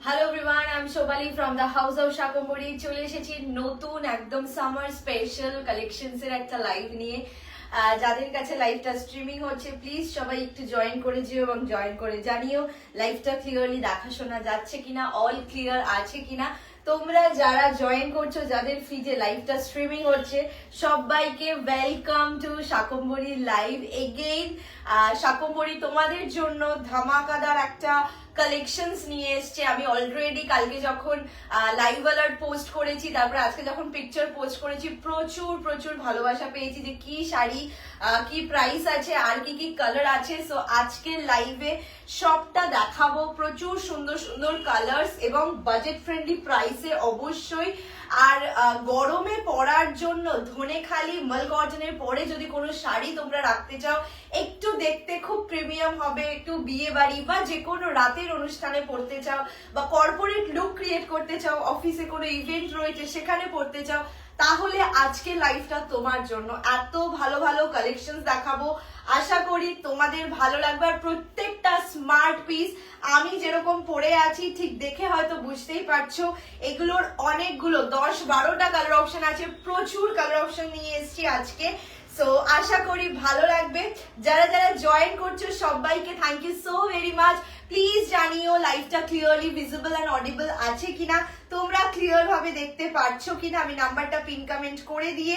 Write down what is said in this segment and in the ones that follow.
Hello everyone, I am Shovali from the house of Shakambari. চলে এসেছি নতুন একদম সামার স্পেশাল কালেকশনস এর একটা লাইভ নিয়ে। যাদের কাছে লাইভটা স্ট্রিমিং হচ্ছে প্লিজ সবাই একটু জয়েন করে যেও এবং জয়েন করে জানিও লাইভটা ক্লিয়ারলি দেখাশোনা যাচ্ছে কিনা, অল ক্লিয়ার আছে কিনা। তোমরা যারা জয়েন করছো, যাদের ফিডে লাইভটা স্ট্রিমিং হচ্ছে, সবাইকে ওয়েলকাম টু শাকম্বরি লাইভ এগেইন। শাকম্বরি তোমাদের জন্য ধামাকাদার একটা কালেকশনস নিয়ে এসছে। আমি অলরেডি কালকে যখন লাইভ অ্যালার্ট পোস্ট করেছি, তারপরে আজকে যখন পিকচার পোস্ট করেছি, প্রচুর প্রচুর ভালোবাসা পেয়েছি যে কি শাড়ি, কি প্রাইস আছে, আর কি কি কালার আছে। সো আজকে লাইভে সবটা দেখাবো, প্রচুর সুন্দর সুন্দর কালার্স এবং বাজেট ফ্রেন্ডলি প্রাইসে অবশ্যই। আর গরমে পরার জন্য ধনেখালি মাল কটনের পরে যদি কোনো শাড়ি তোমরা রাখতে চাও, একটু দেখতে খুব প্রিমিয়াম হবে, একটু বিয়ে বাড়ি বা যে কোনো রাতের অনুষ্ঠানে পড়তে চাও, বা কর্পোরেট লুক ক্রিয়েট করতে চাও, অফিসে কোনো ইভেন্ট রয়েছে সেখানে পড়তে চাও, তাহলে আজকে লাইভটা তোমার জন্য। এত ভালো ভালো কালেকশন দেখাবো, আশা করি তোমাদের ভালো লাগবে। আর প্রত্যেকটা স্মার্ট পিস আমি যেরকম পরে আছি ঠিক দেখে হয়তো বুঝতেই পারছো, এগুলোর অনেকগুলো 10-12টা কালার অপশন আছে, প্রচুর কালার অপশন নিয়ে এসেছি আজকে। সো আশা করি ভালো লাগবে। যারা যারা জয়েন করছো সবাইকে thank you so very much. Please জানিও লাইভটা ক্লিয়ারলি ভিজিবল অ্যান্ড অডিবল আছে কিনা, তোমরা ক্লিয়ার ভাবে দেখতে পারছো কিনা। আমি নাম্বারটা পিন কমেন্ট করে দিয়ে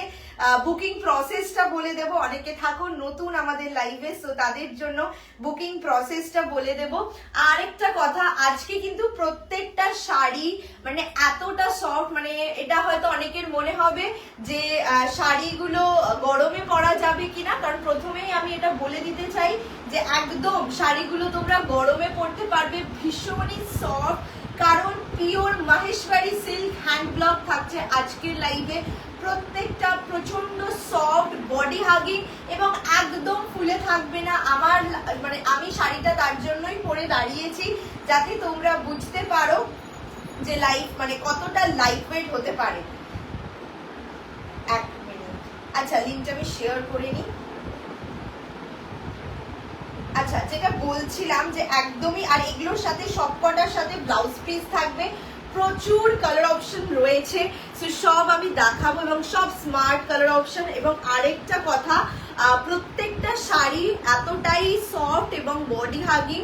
বুকিং প্রসেসটা বলে দেব। অনেকে থাকো নতুন আমাদের লাইভে, সো তাদের জন্য বুকিং প্রসেসটা বলে দেব। আরেকটা কথা, আজকে কিন্তু প্রত্যেকটা শাড়ি মানে এতটা সফট, মানে এটা হয়তো অনেকের মনে হবে যে শাড়িগুলো গরমে পরা যাবে কিনা, কারণ প্রথমেই আমি এটা বলে দিতে চাই যে একদম শাড়িগুলো তোমরা গরমে পরতে পারবে, ভীষণই সফট, কারণ pure Maheshwari silk hand block থাকছে আজকের লাইভে। প্রত্যেকটা প্রচন্ড সফট, বডি হাগিং এবং একদম ফুলে থাকবে না। আমার মানে আমি শাড়িটা তার জন্যই পরে দাঁড়িয়েছি, যাতে তোমরা বুঝতে পারো যে লাইট মানে কতটা লাইট ওয়েট হতে পারে। এক মিনিট, আচ্ছা লিঙ্কটা আমি শেয়ার করে নিই। আচ্ছা, যেটা বলছিলাম যে একদমই, আর এগুলোর সাথে সবকটার সাথে ব্লাউজ পিস থাকবে, প্রচুর কালার অপশন রয়েছে, সো সব আমি দেখাবো এবং সব স্মার্ট কালার অপশন। এবং আরেকটা কথা, প্রত্যেকটা শাড়ি এতটাই সফট এবং বডি হাগিং।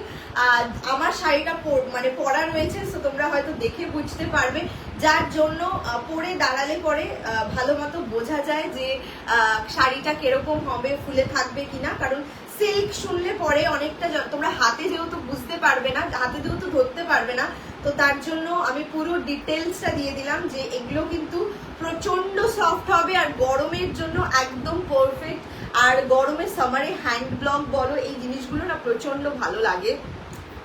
আমার শাড়িটা মানে পরা রয়েছে, সো তোমরা হয়তো দেখে বুঝতে পারবে, যার জন্য পরে দাঁড়ালে পরে ভালো মতো বোঝা যায় যে শাড়িটা কিরকম হবে, ফুলে থাকবে কিনা। কারণ সিল্ক শুনলে পরে অনেকটা তোমরা হাতে যেহেতু বুঝতে পারবে না, হাতে যেহেতু ধরতে পারবে না, তো তার জন্য আমি পুরো ডিটেলসটা দিয়ে দিলাম যে এগুলো কিন্তু প্রচন্ড সফট হবে আর গরমের জন্য একদম পারফেক্ট। আর গরমে সামারে হ্যান্ড ব্লক বলো, এই জিনিসগুলো না প্রচন্ড ভালো লাগে,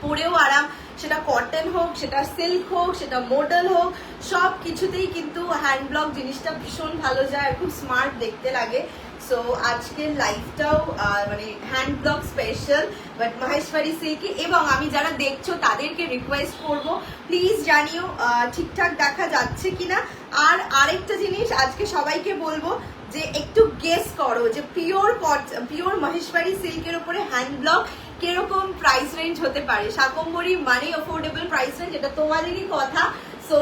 পরেও আরাম। সেটা কটন হোক, সেটা সিল্ক হোক, সেটা মডেল হোক, সব কিছুতেই কিন্তু হ্যান্ড ব্লক জিনিসটা ভীষণ ভালো যায় আর খুব স্মার্ট দেখতে লাগে। সো আজকের লাইভটাও মানে hand block special but Maheshwari silky. এবং আমি যারা দেখছো তাদেরকে রিকোয়েস্ট করব, প্লিজ জানিও ঠিকঠাক দেখা যাচ্ছে কিনা। আর আরেকটা জিনিস আজকে সবাইকে বলবো যে একটু গেস করো যে পিওর মহেশ্বরী সিল্কের উপরে হ্যান্ড ব্লক কিরকম প্রাইস রেঞ্জ হতে পারে। শাকম্বরি মানে অফোর্ডেবল প্রাইস রেঞ্জ, এটা তোমাদেরই কথা। সো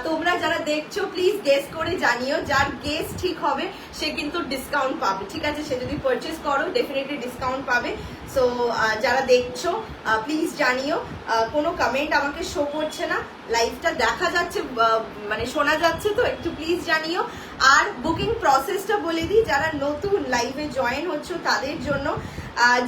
তোমরা যারা দেখছো প্লিজ গেস করে জানিও, যার গেস ঠিক হবে সে কিন্তু ডিসকাউন্ট পাবে, ঠিক আছে? সে যদি পারচেস করো ডেফিনেটলি ডিসকাউন্ট পাবে। সো যারা দেখছো প্লিজ জানিও। কোনো কমেন্ট আমাকে শো করছে না, লাইভটা দেখা যাচ্ছে মানে শোনা যাচ্ছে, তো একটু প্লিজ জানিও। আর বুকিং প্রসেসটা বলে দিই, যারা নতুন লাইভে জয়েন হচ্ছে তাদের জন্য,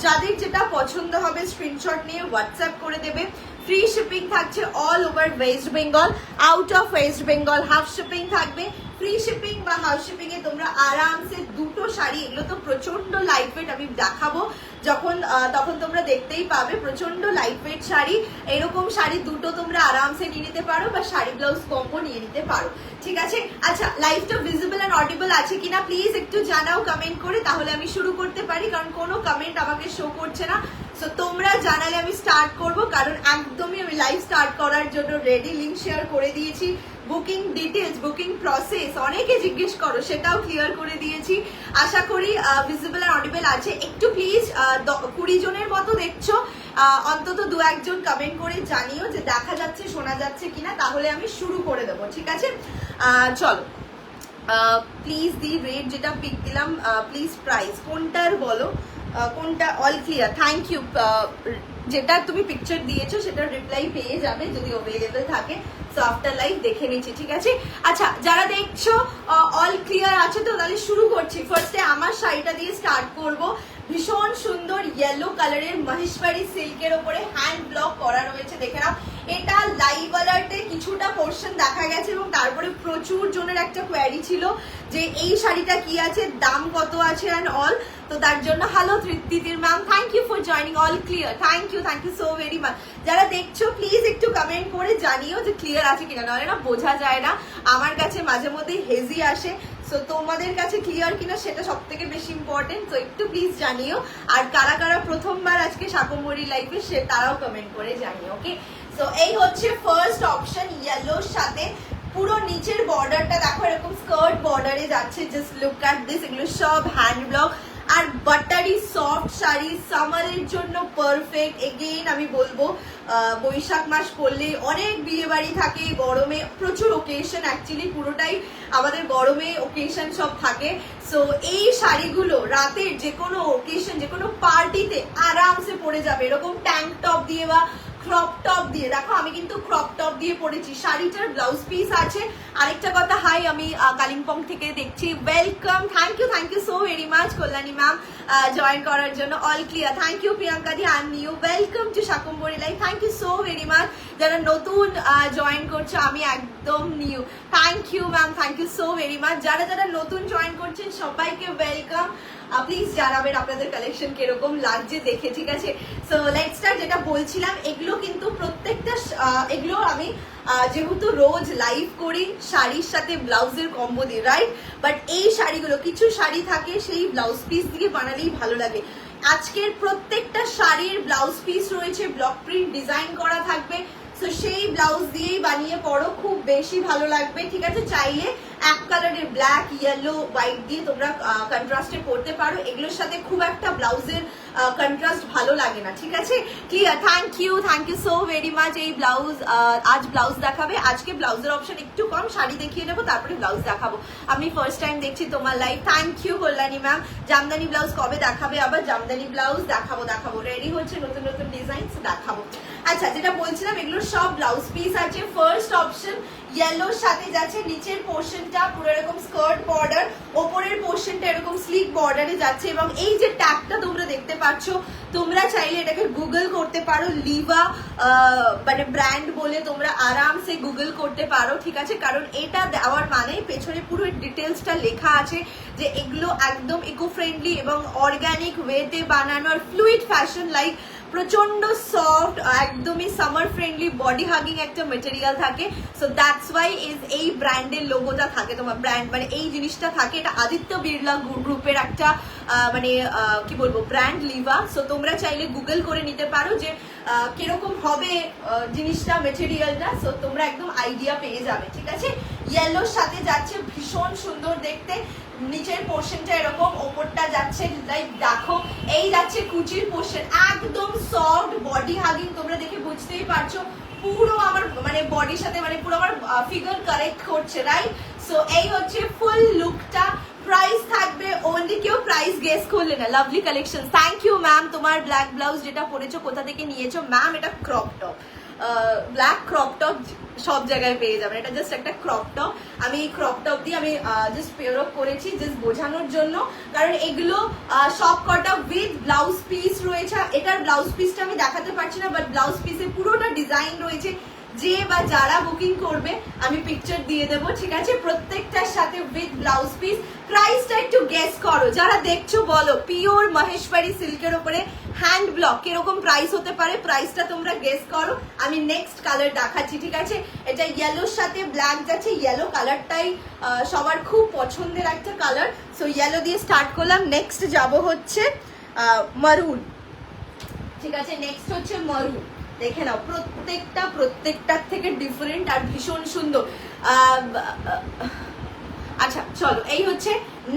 যাদের যেটা পছন্দ হবে স্ক্রিনশট নিয়ে হোয়াটসঅ্যাপ করে দেবে। ফ্রি শিপিং থাকছে all over West Bengal, out of West Bengal half shipping থাকবে। ফ্রি শিপিং বা হাউস শিপিং এ তোমরা আরামসে দুটো শাড়ি, এগুলো তো প্রচন্ড লাইট ওয়েট, আমি দেখাবো যখন তখন তোমরা দেখতেই পাবে, প্রচন্ড লাইট ওয়েট শাড়ি। এরকম শাড়ি দুটো তোমরা আরামসে নিয়ে নিতে পারো বা শাড়ি ব্লাউজ কম্বো নিয়ে নিতে পারো, ঠিক আছে? আচ্ছা, লাইভটা ভিজিবল অ্যান্ড অডিবল আছে কিনা প্লিজ একটু জানাও কমেন্ট করে, তাহলে আমি শুরু করতে পারি, কারণ কোনো কমেন্ট আমাকে শো করছে না। সো তোমরা জানালে আমি স্টার্ট করব, কারণ একদমই আমি লাইভ স্টার্ট করার জন্য রেডি। লিঙ্ক শেয়ার করে দিয়েছি, বুকিং ডিটেলস, বুকিং প্রসেস অনেকে জিজ্ঞেস করো, সেটাও ক্লিয়ার করে দিয়েছি। আশা করি ভিজিবল আর অডিবল আছে। একটু প্লিজ 20 জনের মতো দেখছো, অন্তত দু একজন কমেন্ট করে জানিও যে দেখা যাচ্ছে শোনা যাচ্ছে কিনা, তাহলে আমি শুরু করে দেবো, ঠিক আছে? চলো প্লিজ দি রেট যেটা পিক দিলাম, প্লিজ প্রাইস কোনটার বলো, কোনটা? All clear, thank you. যেটা তুমি পিকচার দিয়েছো সেটার রিপ্লাই পেয়ে যাবে যদি অ্যাভেলেবল থাকে। সো আফটার লাইভ দেখে নিচ্ছি, ঠিক আছে? আচ্ছা, যারা দেখছো অল ক্লিয়ার আছে তো তাহলে শুরু করছি। ফার্স্টে আমার শাড়িটা দিয়ে স্টার্ট করব। ভীষণ সুন্দর ইয়েলো কালারের মহেশবাড়ি সিল্কের ওপরে হ্যান্ড ব্লক করা রয়েছে, দেখে নাও। এটা লাইভ আলার্টে কিছুটা পোর্শন দেখা গেছে এবং তারপরে প্রচুর জনের একটা কোয়ারি ছিল যে এই শাড়িটা কি আছে, দাম কত আছে অ্যান্ড অল। তো তার জন্য হ্যালো তৃপ্তিদির ma'am, thank you for joining. All clear, thank you so very much. যারা দেখছো প্লিজ একটু কমেন্ট করে জানিও যে ক্লিয়ার আছে কিনা, নাহলে না বোঝা যায় না। আমার কাছে মাঝে মধ্যে হেজি আসে, সো তোমাদের কাছে ক্লিয়ার কিনা সেটা সব থেকে বেশি ইম্পর্টেন্ট। তো একটু প্লিজ জানিও। আর কারা কারা প্রথমবার আজকে শাকম্বরী লাইফে সে তারাও কমেন্ট করে জানিও, ওকে? সো এই হচ্ছে ফার্স্ট অপশন, ইয়েলোর সাথে পুরো নিচের বর্ডারটা দেখো এরকম স্কার্ট বর্ডারে যাচ্ছে। জাস্ট লুক অ্যাট দিস, এগুলো সব হ্যান্ড ব্লক আর বাটারি সফট শাড়ি, সামারের জন্য পারফেক্ট। এগেইন আমি বলবো বৈশাখ মাস পড়লে অনেক বিয়ে বাড়ি থাকে, গরমে প্রচুর ওকেশন, অ্যাকচুয়ালি পুরোটাই আমাদের গরমে ওকেশন সব থাকে। সো এই শাড়িগুলো রাতের যে কোনো ওকেশন, যে কোনো পার্টিতে আরামসে পরে যাবে, এরকম ট্যাঙ্ক টপ দিয়ে বা ক্রপ টপ দিয়ে। দেখো আমি কিন্তু ক্রপ টপ দিয়ে পরেছি। শাড়িটার ব্লাউজ পিস আছে। আরেকটা কথা, হাই, আমি কালিম্পং থেকে দেখছি, welcome, thank you so very much Kalyani ma'am join করার জন্য। All clear, thank you Priyanka di আর new, welcome to Shakambari live, thank you so very much. যারা নতুন জয়েন করছো, আমি একদম new, thank you ma'am, thank you so very much. যারা যারা নতুন জয়েন করছেন সবাইকে ওয়েলকাম। প্লিজ জানাবেন আপনাদের কালেকশন কিরকম লাগছে দেখে, ঠিক আছে? So let's start. যেটা বলছিলাম, এগুলো কিন্তু প্রত্যেকটা, এগুলো আমি যেহেতু রোজ লাইভ করি শাড়ির সাথে ব্লাউজের কম্বো দিই, রাইট? বাট এই শাড়িগুলো, কিছু শাড়ি থাকে সেই ব্লাউজ পিস দিয়ে বানালেই ভালো লাগে। আজকের প্রত্যেকটা শাড়ির ব্লাউজ পিস রয়েছে, ব্লক প্রিন্ট ডিজাইন করা থাকবে। তো সেই ব্লাউজ দিয়েই বানিয়ে পরো, খুব বেশি ভালো লাগবে, ঠিক আছে? চাইলে এক কালারের ব্ল্যাক, ইয়েলো, হোয়াইট দিয়ে তোমরা কন্ট্রাস্টে পরতে পারো। এগুলোর সাথে খুব একটা ব্লাউজের কন্ট্রাস্ট ভালো লাগে না, ঠিক আছে? Clear, thank you so very much. এই ব্লাউজ, আজ ব্লাউজ দেখাবে। আজকে ব্লাউজের অপশন একটু কম, শাড়ি দেখিয়ে নেবো তারপরে ব্লাউজ দেখাবো। আমি ফার্স্ট টাইম দেখছি তোমার live, thank you Kalyani ma'am. Jamdani blouse কবে দেখাবে? আবার জামদানি ব্লাউজ দেখাবো, রেডি হচ্ছে নতুন নতুন ডিজাইন, দেখাবো। আচ্ছা, যেটা বলছিলাম, এগুলো সব ব্লাউজ পিস আছে। ফার্স্ট অপশন ইয়েলোর সাথে যাচ্ছে, নিচের পোর্শনটা পুরো এরকম স্কার্ট বর্ডার, ওপরের পোর্শনটা এরকম স্লিক বর্ডারে যাচ্ছে। এবং এই যে ট্যাগটা তোমরা দেখতে পাচ্ছ, তোমরা চাইলে এটাকে গুগল করতে পারো, লিভা মানে ব্র্যান্ড বলে তোমরা আরামসে গুগল করতে পারো, ঠিক আছে? কারণ এটা দেওয়ার মানে পেছনে পুরো ডিটেলসটা লেখা আছে যে এগুলো একদম ইকো ফ্রেন্ডলি এবং অর্গানিক ওয়েতে বানানো, আর ফ্লুইড ফ্যাশন লাইক প্রচন্ড সফট, একদমই সামার ফ্রেন্ডলি, বডি হাগিং একটা মেটেরিয়াল থাকে। সো দ্যাটস ওয়াই এই ব্র্যান্ডের লোগোটা থাকে, তোমার ব্র্যান্ড মানে এই জিনিসটা থাকে। এটা আদিত্য বিড়লা গ্রুপের একটা মানে কি বলবো ব্র্যান্ড, লিভা। সো তোমরা চাইলে গুগল করে নিতে পারো যে কিরকম হবে জিনিসটা, মেটেরিয়ালটা। সো তোমরা একদম আইডিয়া পেয়ে যাবে, ঠিক আছে? ইয়েলোর সাথে যাচ্ছে, ভীষণ সুন্দর দেখতে। নিচের পোর্শনটা এরকম, ওপরটা যাচ্ছে লাইক দেখো এই যাচ্ছে কুচির পোর্শন, একদম সফট, বডি হাগিং। তোমরা দেখে বুঝতেই পারছো পুরো আমার মানে বডির সাথে মানে পুরো আমার ফিগার কারেক্ট করছে, রাইট? সো এই হচ্ছে ফুল লুকটা। প্রাইস থাকবে অনলি, কেউ প্রাইস গেস করলে না। Lovely collection, thank you ma'am. তোমার ব্ল্যাক ব্লাউজ যেটা পরেছো কোথা থেকে নিয়েছো ম্যাম? এটা crop top, black crop top সব জায়গায় পেয়ে যাবেন। এটা জাস্ট একটা ক্রপ টপ। আমি এই ক্রপ টপ দিয়ে আমি জাস্ট পেয়ার আপ করেছি জাস্ট বোঝানোর জন্য, কারণ এগুলো সব কটা উইথ ব্লাউজ পিস রয়েছে। এটার ব্লাউজ পিসটা আমি দেখাতে পারছি না, বাট ব্লাউজ পিসে পুরোটা ডিজাইন রয়েছে। যে বা যারা বুকিং করবে আমি পিকচার দিয়ে দেবো, ঠিক আছে? প্রত্যেকটার সাথে উইথ ব্লাউজ পিস। প্রাইসটা একটু গেস করো, যারা দেখছো বলো। পিওর মহেশবাড়ি সিল্কের উপরে হ্যান্ড ব্লক, কিরকম প্রাইস হতে পারে? প্রাইসটা তোমরা গেস করো। আমি নেক্সট কালার দেখাচ্ছি, ঠিক আছে? এটা ইয়েলোর সাথে ব্ল্যাক যাচ্ছে। ইয়েলো কালারটাই সবার খুব পছন্দের একটা কালার। সো ইয়েলো দিয়ে স্টার্ট করলাম। নেক্সট যাব হচ্ছে মারুন, ঠিক আছে? নেক্সট হচ্ছে মারুন। দেখে নাও, প্রত্যেকটার থেকে ডিফারেন্ট আর ভীষণ সুন্দর। আচ্ছা চলো, এই হচ্ছে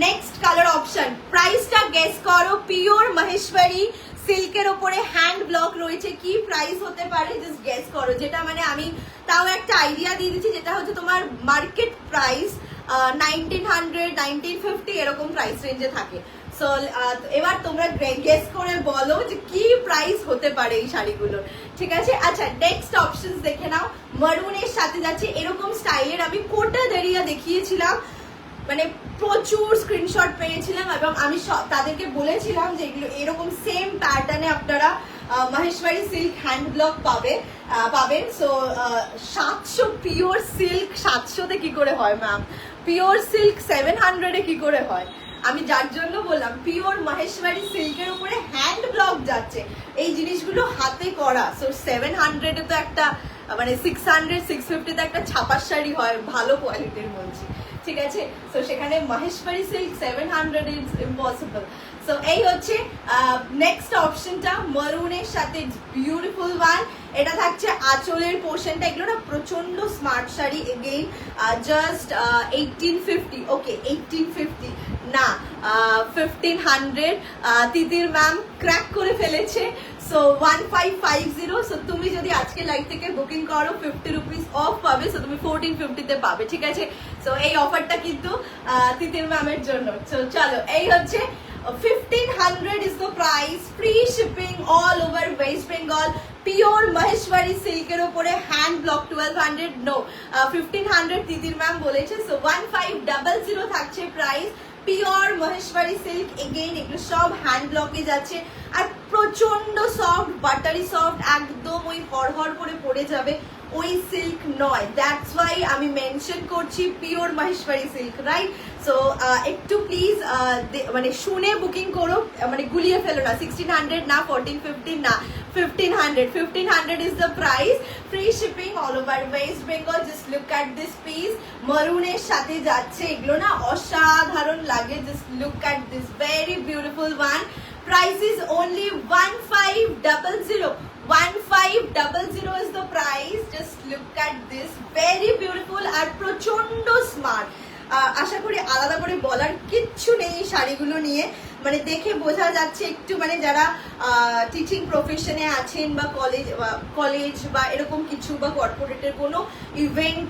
নেক্সট কালার অপশন। প্রাইসটা গেস করো। পিওর মহেশবাড়ি সিল্কের ওপরে হ্যান্ড ব্লক রয়েছে। কি প্রাইস হতে পারে জাস্ট গেস করো, যেটা মানে আমি তাও একটা আইডিয়া দিয়ে দিচ্ছি, যেটা হচ্ছে তোমার মার্কেট প্রাইস 1900 1950 এরকম প্রাইস রেঞ্জে থাকে। সো এবার তোমরা গেস করে বলো যে কি প্রাইস হতে পারে এই শাড়িগুলোর, ঠিক আছে? আচ্ছা, নেক্সট অপশনস দেখে নাও। মারুনের সাথে যাচ্ছে এরকম স্টাইলের, আমি কোটা দাঁড়িয়ে দেখিয়েছিলাম, মানে প্রচুর স্ক্রিনশট পেয়েছিলাম এবং আমি তাদেরকে বলেছিলাম যে এগুলো এরকম সেম প্যাটার্নে আপনারা মহেশ্বরী সিল্ক হ্যান্ড ব্লক পাবেন। সো 700 পিওর সিল্ক 700-তে কি করে হয় ম্যাম? পিওর সিল্ক 700-এ কি করে হয়? আমি যার জন্য বললাম পিওর মহেশ্বরী সিল্কের উপরে হ্যান্ড ব্লক যাচ্ছে, এই জিনিসগুলো হাতে করা। সো 700-এ তো একটা মানে 600 650-তে একটা ছাপার শাড়ি হয় ভালো কোয়ালিটির বলছি, ঠিক আছে? সো সেখানে Maheshwari silk 700 is impossible. So এই হচ্ছে নেক্সট অপশনটা, মারুনের সাথে বিউটিফুল ওয়ান। এটা থাকছে আঁচলের পোর্শনটা, এগুলো না প্রচন্ড স্মার্ট শাড়ি। এগেইন জাস্ট 1850, ওকে 1850 না 1500। তিতির ম্যাম ক্র্যাক করে ফেলেছে। সো 1550। সো তুমি যদি আজকে লাইভ থেকে বুকিং করো 50 রুপিস অফ পাবে। সো তুমি 1450-তে পাবে, ঠিক আছে? সো এই অফারটা কিন্তু তিতির ম্যামের জন্য। সো চলো, এই হচ্ছে 1500 is the price, free shipping all over West Bengal, pure Maheshwari silker উপরে hand block 1200 no 1500 তিতির ম্যাম বলেছে। সো 1500 থাকছে price, pure Maheshwari silk. Again এগুলো সব হ্যান্ড ব্লকে যাচ্ছে আর প্রচন্ড সফট, বাটারি সফট, একদম ওই হড়হড় করে পড়ে যাবে ওই সিল্ক নয়। দ্যাটস ওয়াই আমি মেনশন করছি pure Maheshwari silk, right? So একটু প্লিজ মানে শুনে বুকিং করো, মানে গুলিয়ে ফেলো না। 1600 না 1450 না 1500। 1500 is the price, free shipping all over West Bengal. Just look at this piece, মারুনের সাথে যাচ্ছে, এগুলো না অসাধারণ লাগে। Just look at this very beautiful one. Price is only 1500. 1500 is the price. Just look at this, very beautiful আর প্রচন্ড smart. আশা করি আলাদা করে বলার কিচ্ছু নেই এই শাড়িগুলো নিয়ে, মানে দেখে বোঝা যাচ্ছে একটু মানে যারা টিচিং প্রফেশনে আছেন বা কলেজ বা এরকম কিছু বা কর্পোরেটের কোনো ইভেন্ট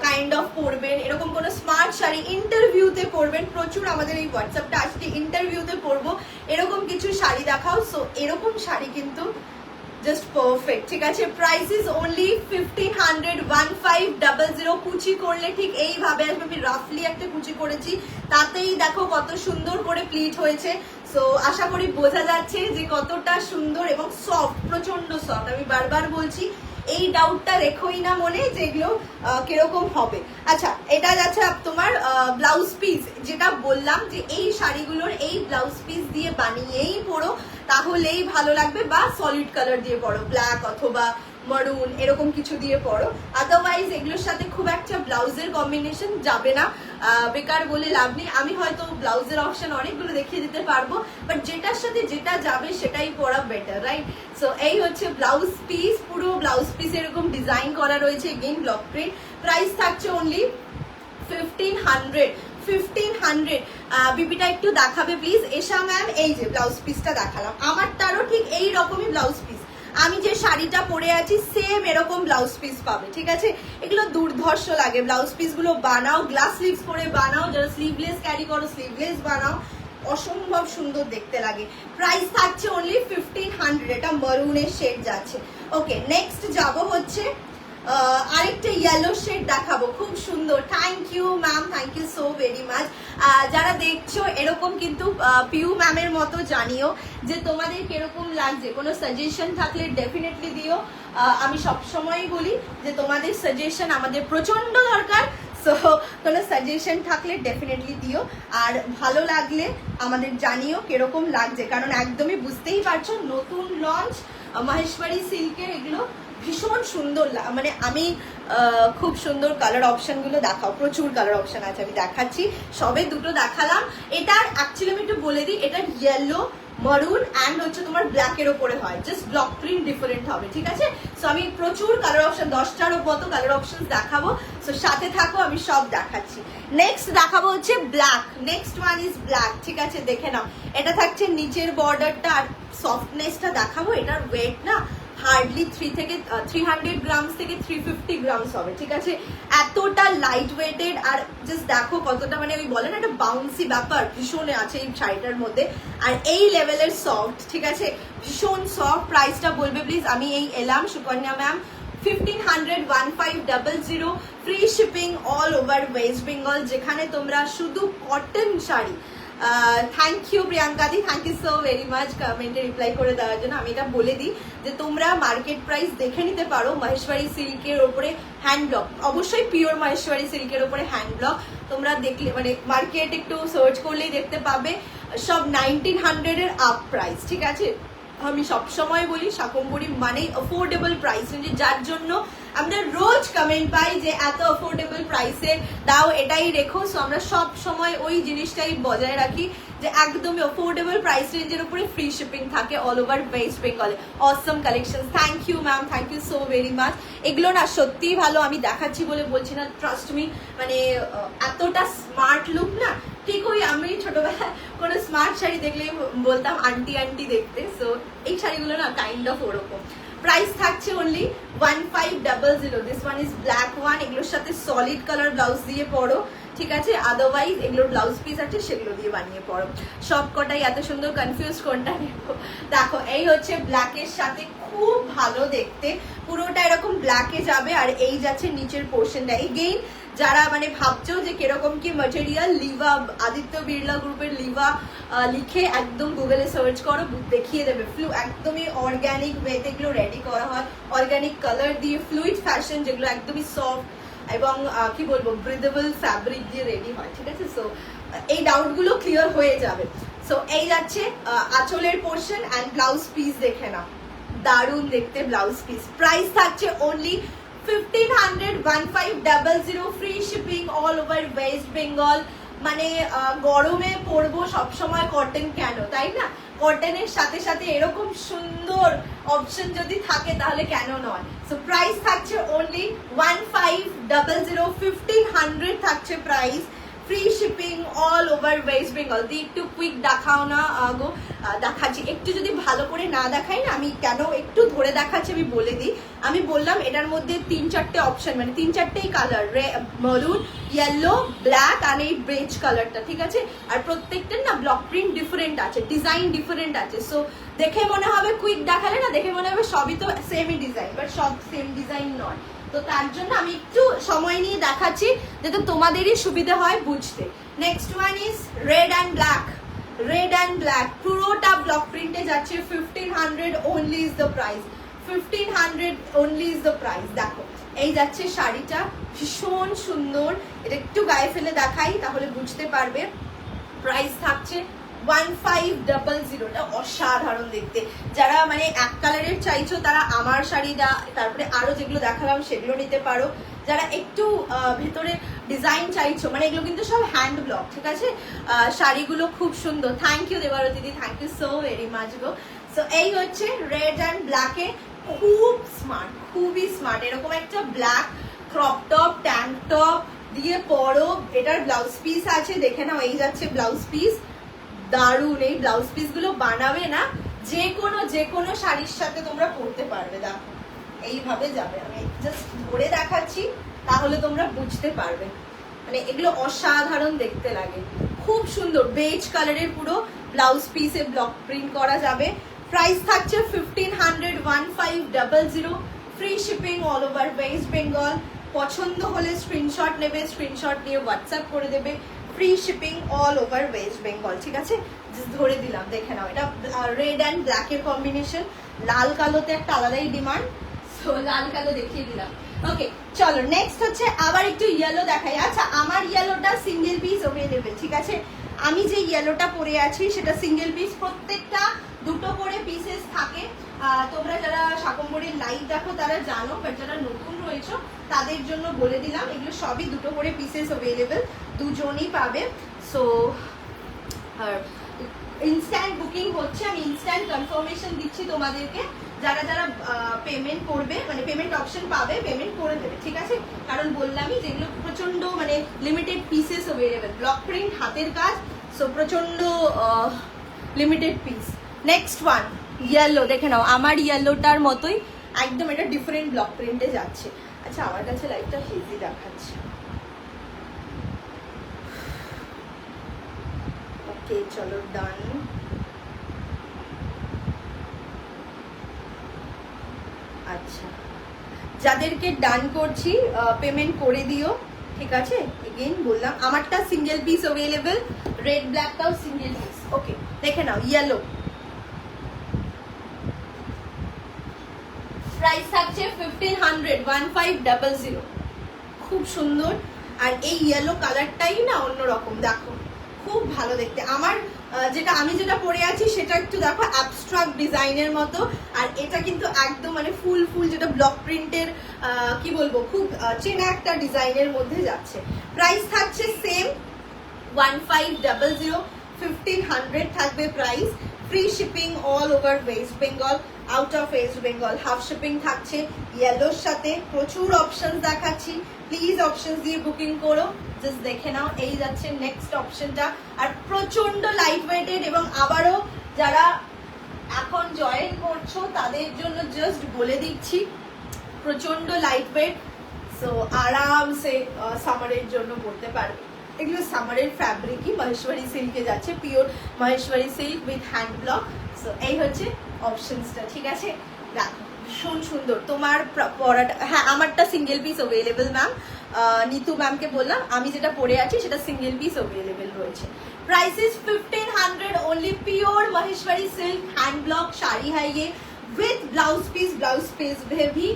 কাইন্ড অফ পরবেন, এরকম কোনো স্মার্ট শাড়ি ইন্টারভিউতে পরবেন। প্রচুর আমাদের এই হোয়াটসঅ্যাপটা আসছে ইন্টারভিউতে পরবো, এরকম কিছু শাড়ি দেখাও। সো এরকম শাড়ি কিন্তু জাস্ট পারফেক্ট, ঠিক আছে? Price is only 1500, 1500। কুচি করলে ঠিক এইভাবে আসবে। আমি রাফলি একটা কুচি করেছি, তাতেই দেখো কত সুন্দর করে প্লিট হয়েছে। সো আশা করি বোঝা যাচ্ছে যে কতটা সুন্দর এবং সফট, প্রচন্ড সফট। আমি বারবার বলছি এই ডাউটটা রেখোই না মনে যে এগুলো কিরকম হবে। আচ্ছা, এটা যাচ্ছে তোমার ব্লাউজ পিস, যেটা বললাম যে এই শাড়িগুলোর এই ব্লাউজ পিস দিয়ে বানিয়েই পরো, তাহলেই ভালো লাগবে, বা সলিড কালার দিয়ে পরো, ব্ল্যাক অথবা মারুন এরকম কিছু দিয়ে পরো। আদারওয়াইজ এগুলোর সাথে খুব একটা ব্লাউজের কম্বিনেশন যাবে না, বেকার বলে লাভ নেই। আমি হয়তো ব্লাউজের অপশন অনেকগুলো দেখিয়ে দিতে পারবো, বাট যেটার সাথে যেটা যাবে সেটাই পরা বেটার, রাইট? সো এই হচ্ছে ব্লাউজ পিস, পুরো ব্লাউজ পিস এরকম ডিজাইন করা রয়েছে, এগেইন ব্লক প্রিন্ট। প্রাইস থাকছে অনলি 1500। 1500। বিপিটা একটু দেখাবে প্লিজ। এশা ম্যাম, এই যে ব্লাউজ পিসটা দেখালাম, আমারটারও ঠিক এই রকমই ব্লাউজ পিস। আমি যে শাড়িটা পরে আছি সেম এরকম ব্লাউজ পিস পাবে, ঠিক আছে? এগুলো দুর্ধর্ষ লাগে ব্লাউজ পিস গুলো। বানাও, গ্লাস স্লিভস করে বানাও, যারা স্লিভলেস ক্যারি করো স্লিভলেস বানাও, অসম্ভব সুন্দর দেখতে লাগে। প্রাইস থাকছে অনলি 1500। এটা মারুনের শেড যাচ্ছে। ওকে, নেক্সট যাব হচ্ছে আরেকটা ইয়েলো শেড দেখাবো, খুব সুন্দর। Thank you ma'am, thank you so very much. যারা দেখছো এরকম কিন্তু পিউ ম্যামের মতো জানিও যে তোমাদের কিরকম লাগছে, কোনো সাজেশন থাকলে ডেফিনেটলি দিও। আমি সবসময়ই বলি যে তোমাদের সাজেশন আমাদের প্রচন্ড দরকার। সো কোনো সাজেশন থাকলে ডেফিনেটলি দিও, আর ভালো লাগলে আমাদের জানিও কিরকম লাগছে, কারণ একদমই বুঝতেই পারছো নতুন লঞ্চ মহেশ্বরী সিল্কের, এগুলো ভীষণ সুন্দর, মানে আমি খুব সুন্দর কালার অপশনগুলো দেখাও, প্রচুর কালার অপশন আছে, আমি দেখাচ্ছি। সবে দুটো দেখালাম। এটার অ্যাকচুয়ালি আমি একটু বলে দিই, এটার ইয়েলো, মারুন অ্যান্ড হচ্ছে তোমার ব্ল্যাকের ওপরে হয়, জাস্ট ব্লক প্রিন্ট ডিফারেন্ট হবে, ঠিক আছে? সো আমি প্রচুর কালার অপশন, 10টারও মতো কালার অপশন দেখাবো, সো সাথে থাকো, আমি সব দেখাচ্ছি। নেক্সট দেখাবো হচ্ছে black, next one is black, ঠিক আছে? দেখে নাও, এটা থাকছে নিচের বর্ডারটা আর সফটনেসটা দেখাবো। এটার ওয়েট না হার্ডলি 300 গ্রামস থেকে 350 গ্রামস হবে, ঠিক আছে? এতটা লাইট ওয়েটেড, আর জাস্ট দেখো কতটা, মানে ওই বলে না একটা বাউন্সি ব্যাপার ভীষণ আছে এই শাড়িটার মধ্যে, আর এই লেভেলের সফট, ঠিক আছে? ভীষণ সফট। প্রাইসটা বলবে প্লিজ। আমি এই এলাম Sukanya ma'am, 1500 free shipping all over West Bengal, যেখানে তোমরা শুধু cotton sari. Thank you Priyanka দি, thank you so very much কমেন্টে রিপ্লাই করে দেওয়ার জন্য। আমি এটা বলে দিই যে তোমরা মার্কেট প্রাইস দেখে নিতে পারো। মহেশ্বরী সিল্কের ওপরে হ্যান্ড ব্লক, অবশ্যই পিওর মহেশ্বরী সিল্কের ওপরে হ্যান্ড ব্লক, তোমরা দেখলে মানে মার্কেট একটু সার্চ করলেই দেখতে পাবে সব 1900 এর আপ প্রাইস, ঠিক আছে? আমি সবসময় বলি শাকম্ভরি মানেই অ্যাফোর্ডেবল প্রাইস, যার জন্য আমরা রোজ কমেন্ট পাই যে এত অ্যাফোর্ডেবল প্রাইসে দাও, এটাই রেখো। সো আমরা সব সময় ওই জিনিসটাই বজায় রাখি যে একদমই অ্যাফোর্ডেবল প্রাইস রেঞ্জের উপরে ফ্রি শিপিং থাকে অল ওভার ওয়েস্ট বেঙ্গলে। Awesome collection, thank you ma'am, thank you so very much. এগুলো না সত্যিই ভালো, আমি দেখাচ্ছি বলে বলছি না, ট্রাস্ট মি, মানে এতটা স্মার্ট লুক না, ঠিক ওই আমি ছোটবেলায় কোনো স্মার্ট শাড়ি দেখলেই বলতাম আন্টি আন্টি দেখতে। সো এই শাড়িগুলো না কাইন্ড অফ ওরকম। প্রাইস থাকছে only 1500। This one is black one. এগুলোর সাথে সলিড কালার ব্লাউজ দিয়ে পরো, ঠিক আছে? আদারওয়াইজ এগুলোর ব্লাউজ পিস আছে, সেগুলো দিয়ে বানিয়ে পরো। সব কটাই এত সুন্দর, কনফিউজ কোনটা নেবো। দেখো এই হচ্ছে ব্ল্যাকের সাথে, খুব ভালো দেখতে, পুরোটা এরকম ব্ল্যাকে যাবে, আর এই যাচ্ছে নিচের পোর্শনটা। এগেইন যারা মানে ভাবছো যে কিরকম কি ম্যাটেরিয়াল, লিভা, আদিত্য বিড়লা গ্রুপের লিভা লিখে একদম গুগলে সার্চ করো, দেখিয়ে দেবে। একদমই অর্গ্যানিক ওয়েতে এগুলো রেডি করা হয়, অর্গ্যানিক কালার দিয়ে, ফ্লুইড ফ্যাশন, যেগুলো একদমই সফট এবং কি বলবো ব্রিদেবল ফ্যাব্রিক দিয়ে রেডি হয়, ঠিক আছে? সো এই ডাউটগুলো ক্লিয়ার হয়ে যাবে। সো এই যাচ্ছে আঁচলের পোর্শন অ্যান্ড ব্লাউজ পিস, দেখে নাও দারুণ দেখতে ব্লাউজ পিস। প্রাইস থাকছে only 1500 free shipping all over West Bengal. মানে গরমে পরবো সবসময় কটন কেন, তাই না? কটনের সাথে সাথে এরকম সুন্দর অপশন যদি থাকে তাহলে কেন নয়। সো প্রাইস থাকছে অনলি 1500 থাকছে price, free shipping all over West Bengal. দিয়ে একটু কুইক দেখাও না গো, দেখাচ্ছি একটু, যদি ভালো করে না দেখাই না, আমি কেন একটু ধরে দেখাচ্ছি আমি বলে দিই। আমি বললাম এটার মধ্যে 3-4টে অপশন, মানে 3-4টেই কালার, মারুন, ইয়েলো, ব্ল্যাক আর এই বেজ কালারটা, ঠিক আছে? আর প্রত্যেকটার না ব্লক প্রিন্ট ডিফারেন্ট আছে, ডিজাইন ডিফারেন্ট আছে। সো দেখে মনে হবে কুইক দেখালে না, দেখে মনে হবে সবই তো সেমই ডিজাইন, বাট সব সেম ডিজাইন নয়। তো তার জন্য আমি একটু সময় নিয়ে দেখাচ্ছি যাতে তোমাদেরই সুবিধা হয় বুঝতে। Next one is red and black. Red and black পুরোটা ব্লক প্রিন্টে যাচ্ছে, 1500 only is the price, 1500 only is the price। দেখো এই যাচ্ছে শাড়িটা, ভীষণ সুন্দর। এটা একটু গায়ে ফেলে দেখাই তাহলে বুঝতে পারবে। প্রাইস থাকছে 1500। এটা অসাধারণ দেখতে। যারা মানে এক কালারের চাইছো তারা আমার শাড়িটা, তারপরে আরো যেগুলো দেখালাম সেগুলো নিতে পারো। যারা একটু ভেতরে ডিজাইন চাইছো, মানে এগুলো কিন্তু সব হ্যান্ড ব্লক, ঠিক আছে? শাড়িগুলো খুব সুন্দর। থ্যাংক ইউ দেবারতী দি, thank you so very much গো। সো এই হচ্ছে রেড অ্যান্ড ব্ল্যাকে, খুব স্মার্ট, খুবই স্মার্ট। এরকম একটা black crop top, tank top দিয়ে পরো। এটার ব্লাউজ পিস আছে, দেখে নাও এই যাচ্ছে ব্লাউজ পিস। দারুণ এই ব্লাউজ পিস গুলো বানাবে না, যে কোনো শাড়ির সাথে তোমরা পরতে পারবে। দেখো এইভাবে যাবে, আমি জাস্ট ধরে দেখাচ্ছি তাহলে তোমরা বুঝতে পারবে। মানে এগুলো অসাধারণ দেখতে লাগে, খুব সুন্দর। বেজ কালারের পুরো ব্লাউজ পিসে ব্লক প্রিন্ট করা যাবে। প্রাইস থাকছে 1500 free shipping all over West Bengal. পছন্দ হলে স্ক্রিনশট নেবে, স্ক্রিনশট নিয়ে হোয়াটসঅ্যাপ করে দেবে। Free shipping all over West Bengal, ঠিক আছে? ধরে দিলাম, দেখে নাও। এটা রেড অ্যান্ড ব্ল্যাকের কম্বিনেশন, লাল কালোতে একটা আলাদাই ডিমান্ড, সো লাল কালো দেখিয়ে দিলাম। ওকে চলো নেক্সট হচ্ছে আবার একটু ইয়েলো দেখাই। আচ্ছা আমার ইয়েলোটা সিঙ্গেল পিস অ্যাভেলেবেল, ঠিক আছে? আমি যে ইয়েলোটা পরে আছি সেটা সিঙ্গেল পিস, প্রত্যেকটা দুটো করে পিসেস থাকে। তোমরা যারা শাকম্ভরির লাইভ দেখো তারা জানো, বাট যারা নতুন রয়েছে তাদের জন্য বলে দিলাম, এগুলো সবই 2 করে পিসেস অ্যাভেলেবেল, দুজনই পাবে। সো ইনস্ট্যান্ট বুকিং হচ্ছে, আমি ইনস্ট্যান্ট কনফার্মেশন দিচ্ছি তোমাদেরকে। যারা যারা পেমেন্ট করবে, মানে পেমেন্ট অপশন পাবে, পেমেন্ট করে দেবে, ঠিক আছে? কারণ বললামই যেগুলো প্রচন্ড মানে limited pieces available, block print হাতের কাজ, সো প্রচন্ড limited piece. Next one yellow, দেখে নাও আমার ইয়েলোটার মতোই একদম, এটা ডিফারেন্ট ব্লক প্রিন্টে যাচ্ছে। আচ্ছা আমার কাছে লাইটটা হেভি দেখাচ্ছে, ওকে চলো ডান। আচ্ছা যাদেরকে ডান করছি পেমেন্ট করে দিও, ঠিক আছে? এগেইন বললাম আমারটা সিঙ্গেল পিস অ্যাভেলেবেল, রেড ব্ল্যাকটাও সিঙ্গেল পিস। ওকে দেখে নাও ইয়েলো, প্রাইস থাকছে 1500, 1500, খুব সুন্দর। আর এই ইয়েলো কালারটাই না অন্যরকম, দেখো খুব ভালো দেখতে। আমার আমি যেটা পরে আছি সেটা একটু দেখো অ্যাবস্ট্রাক্ট ডিজাইনের মতো, আর এটা কিন্তু একদম মানে ফুল যেটা ব্লক প্রিন্টের কি বলবো, খুব চেনা একটা ডিজাইনের মধ্যে যাচ্ছে। প্রাইস থাকছে সেম 1500, 1500 থাকবে price. Free shipping all over West Bengal, out of West Bengal half shipping থাকছে। ইয়েলোর সাথে প্রচুর অপশন দেখাচ্ছি, প্লিজ অপশন দিয়ে বুকিং করো। জাস্ট দেখে নাও, এই যাচ্ছে নেক্সট অপশনটা, আর প্রচন্ড লাইট ওয়েটেড। এবং আবারও যারা এখন জয়েন করছো তাদের জন্য জাস্ট বলে দিচ্ছি, প্রচন্ড লাইট ওয়েট, সো আরামসে সামারের জন্য পড়তে পারবে। এগুলো সামারের ফ্যাব্রিকই মহেশ্বরী সিল্কে যাচ্ছে, pure Maheshwari silk with hand block. So এই হচ্ছে অপশনসটা, ঠিক আছে? দেখো ভীষণ সুন্দর তোমার পরাটা। হ্যাঁ আমারটা single piece available ma'am, Nitu ম্যামকে বললাম আমি যেটা পরে আছি সেটা সিঙ্গেল পিস অ্যাভেলেবেল রয়েছে। Price is 1500 only, pure Maheshwari silk hand block sari है ये विथ ब्लाउज पीस में भी